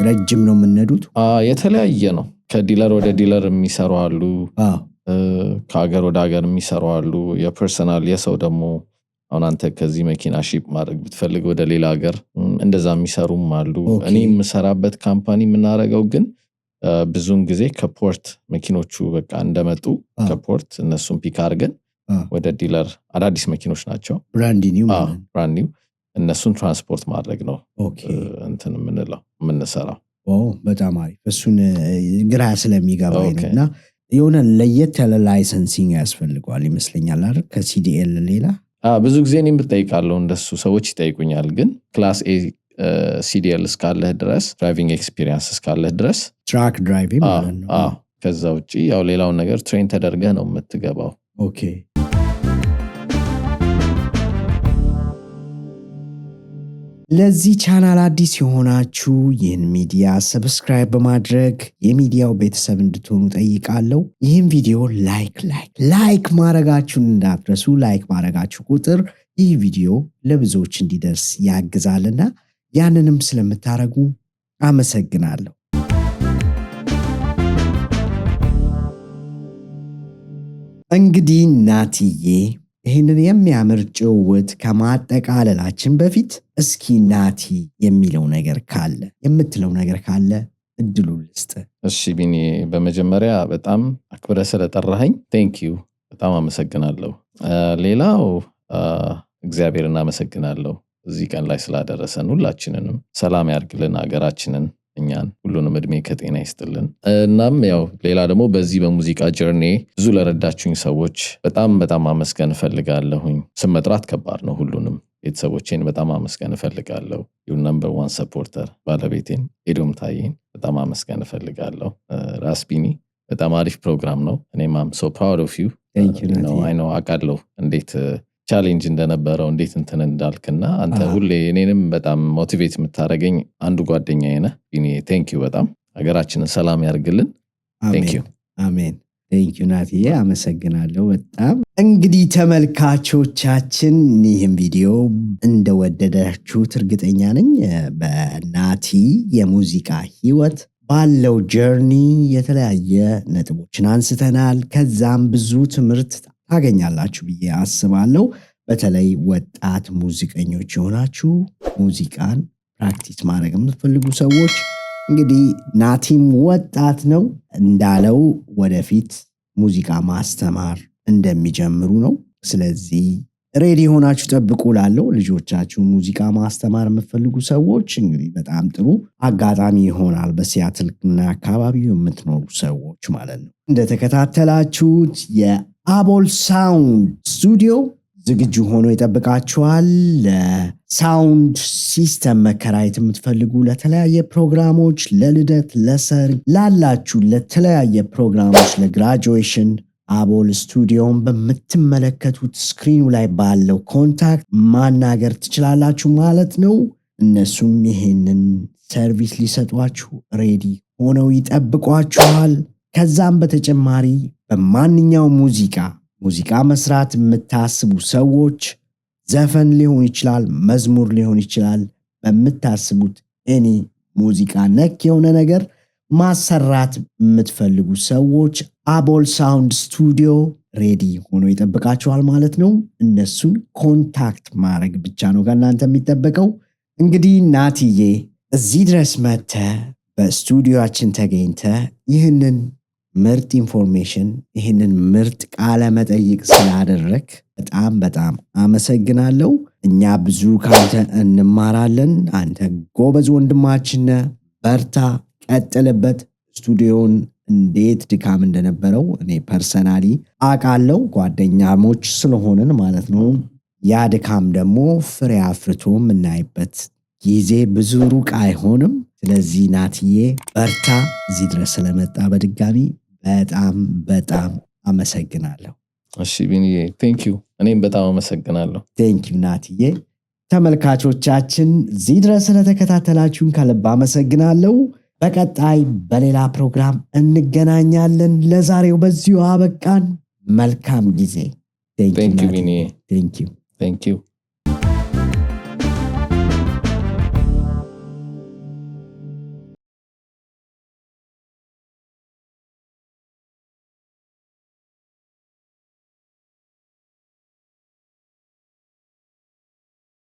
ረጅም ነው የምነዱት? የተለያየ ነው። ከዲለር ወደ ዲለር የሚሰሩ አሉ፣ ከሀገር ወደ ሀገር የሚሰሩ አሉ። የፐርሰናል የሰው ደግሞ አሁን አንተ ከዚህ መኪና ሺፕ ማድረግ ብትፈልግ ወደ ሌላ ሀገር እንደዛ የሚሰሩም አሉ። እኔ የምሰራበት ካምፓኒ የምናደርገው ግን ብዙውን ጊዜ ከፖርት መኪኖቹ በቃ እንደመጡ ከፖርት እነሱን ፒክ አድርገን ወደ ዲለር፣ አዳዲስ መኪኖች ናቸው ብራንድ ኒው እነሱን ትራንስፖርት ማድረግ ነው እንትን የምንሰራው። በጣም አሪፍ። እሱን ግራ ስለሚገባኝ ነው። እና የሆነ ለየት ያለ ላይሰንሲንግ ያስፈልገዋል ይመስለኛል አይደል? ከሲዲኤል ሌላ ብዙ ጊዜ እኔም እጠይቃለሁ፣ እንደሱ ሰዎች ይጠይቁኛል። ግን ክላስ ኤ ሲዲኤል እስካለህ ድረስ፣ ድራይቪንግ ኤክስፒሪየንስ እስካለህ ድረስ ትራክ ድራይቪንግ ማለት ነው። ከዛ ውጭ ያው ሌላውን ነገር ትሬን ተደርገህ ነው የምትገባው። ኦኬ ለዚህ ቻናል አዲስ የሆናችሁ ይህን ሚዲያ ሰብስክራይብ በማድረግ የሚዲያው ቤተሰብ እንድትሆኑ ጠይቃለሁ። ይህን ቪዲዮ ላይክ ማድረጋችሁን እንዳትረሱ። ላይክ ማድረጋችሁ ቁጥር ይህ ቪዲዮ ለብዙዎች እንዲደርስ ያግዛልና ያንንም ስለምታረጉ አመሰግናለሁ። እንግዲህ ናትዬ ይህንን የሚያምር ጭውውት ከማጠቃለላችን በፊት እስኪ ናቲ የምትለው ነገር ካለ እድሉ ልስጥ። እሺ ቢኒ፣ በመጀመሪያ በጣም አክብረ ስለጠራኸኝ ቴንኪዩ፣ በጣም አመሰግናለሁ። ሌላው እግዚአብሔርን አመሰግናለሁ እዚህ ቀን ላይ ስላደረሰን። ሁላችንንም ሰላም ያርግልን፣ ሀገራችንን፣ እኛን ሁሉንም እድሜ ከጤና ይስጥልን። እናም ያው ሌላ ደግሞ በዚህ በሙዚቃ ጀርኔ ብዙ ለረዳችሁኝ ሰዎች በጣም አመስገን እፈልጋለሁኝ። ስም መጥራት ከባድ ነው። ሁሉንም ቤተሰቦቼን በጣም አመስገን እፈልጋለሁ። ነምበር 1 ሰፖርተር ባለቤቴን ኤዶም ታዬን በጣም አመስገን እፈልጋለሁ። ራስ ቢኒ በጣም አሪፍ ፕሮግራም ነው። እኔም አም ሶ ፕራውድ ኦፍ ዩ። አይ ኖ አውቃለሁ እንዴት ቻሌንጅ እንደነበረው እንዴት እንትን እንዳልክና አንተ ሁሌ እኔንም በጣም ሞቲቬት የምታደርገኝ አንዱ ጓደኛዬ ነህ ቢኒ። ቴንኪዩ በጣም ሀገራችንን ሰላም ያርግልን። ቴንኪዩ። አሜን። ቴንኪዩ ናትዬ፣ አመሰግናለሁ በጣም። እንግዲህ ተመልካቾቻችን ይህን ቪዲዮ እንደወደዳችሁት እርግጠኛ ነኝ። በናቲ የሙዚቃ ህይወት ባለው ጀርኒ የተለያየ ነጥቦችን አንስተናል። ከዛም ብዙ ትምህርት ታገኛላችሁ ብዬ አስባለሁ። በተለይ ወጣት ሙዚቀኞች የሆናችሁ ሙዚቃን ፕራክቲስ ማድረግ የምትፈልጉ ሰዎች እንግዲህ ናቲም ወጣት ነው እንዳለው ወደፊት ሙዚቃ ማስተማር እንደሚጀምሩ ነው። ስለዚህ ሬዲ ሆናችሁ ጠብቁ ላለው ልጆቻችሁ ሙዚቃ ማስተማር የምትፈልጉ ሰዎች እንግዲህ በጣም ጥሩ አጋጣሚ ይሆናል። በሲያትልና አካባቢው የምትኖሩ ሰዎች ማለት ነው። እንደተከታተላችሁት የአቦል ሳውንድ ስቱዲዮ ዝግጁ ሆኖ ይጠብቃችኋል። ለሳውንድ ሲስተም መከራየት የምትፈልጉ ለተለያየ ፕሮግራሞች፣ ለልደት፣ ለሰርግ ላላችሁ ለተለያየ ፕሮግራሞች፣ ለግራጁዌሽን አቦል ስቱዲዮን በምትመለከቱት ስክሪኑ ላይ ባለው ኮንታክት ማናገር ትችላላችሁ ማለት ነው። እነሱም ይሄንን ሰርቪስ ሊሰጧችሁ ሬዲ ሆነው ይጠብቋችኋል። ከዛም በተጨማሪ በማንኛውም ሙዚቃ መስራት የምታስቡ ሰዎች ዘፈን ሊሆን ይችላል፣ መዝሙር ሊሆን ይችላል፣ በምታስቡት እኔ ሙዚቃ ነክ የሆነ ነገር ማሰራት የምትፈልጉ ሰዎች አቦል ሳውንድ ስቱዲዮ ሬዲ ሆኖ ይጠብቃችኋል ማለት ነው። እነሱን ኮንታክት ማድረግ ብቻ ነው ከእናንተ የሚጠበቀው። እንግዲህ ናትዬ እዚህ ድረስ መጥተ በስቱዲዮአችን ተገኝተ ይህንን ምርጥ ኢንፎርሜሽን ይህንን ምርጥ ቃለ መጠይቅ ስላደረግ በጣም በጣም አመሰግናለሁ። እኛ ብዙ ካንተ እንማራለን። አንተ ጎበዝ ወንድማችን ነህ። በርታ፣ ቀጥልበት። ስቱዲዮን እንዴት ድካም እንደነበረው እኔ ፐርሰናሊ አውቃለሁ፣ ጓደኛሞች ስለሆንን ማለት ነው። ያ ድካም ደግሞ ፍሬ አፍርቶ የምናይበት ጊዜ ብዙ ሩቅ አይሆንም። ስለዚህ ናትዬ በርታ። እዚህ ድረስ ስለመጣ በድጋሚ በጣም በጣም አመሰግናለሁ። እሺ ቢኒዬ ቴንኪው። እኔም በጣም አመሰግናለሁ። ቴንኪው ናትዬ። ተመልካቾቻችን እዚህ ድረስ ስለተከታተላችሁን ከልብ አመሰግናለሁ። በቀጣይ በሌላ ፕሮግራም እንገናኛለን። ለዛሬው በዚሁ አበቃን። መልካም ጊዜ። ቴንኪው ቢኒዬ። ቴንኪው።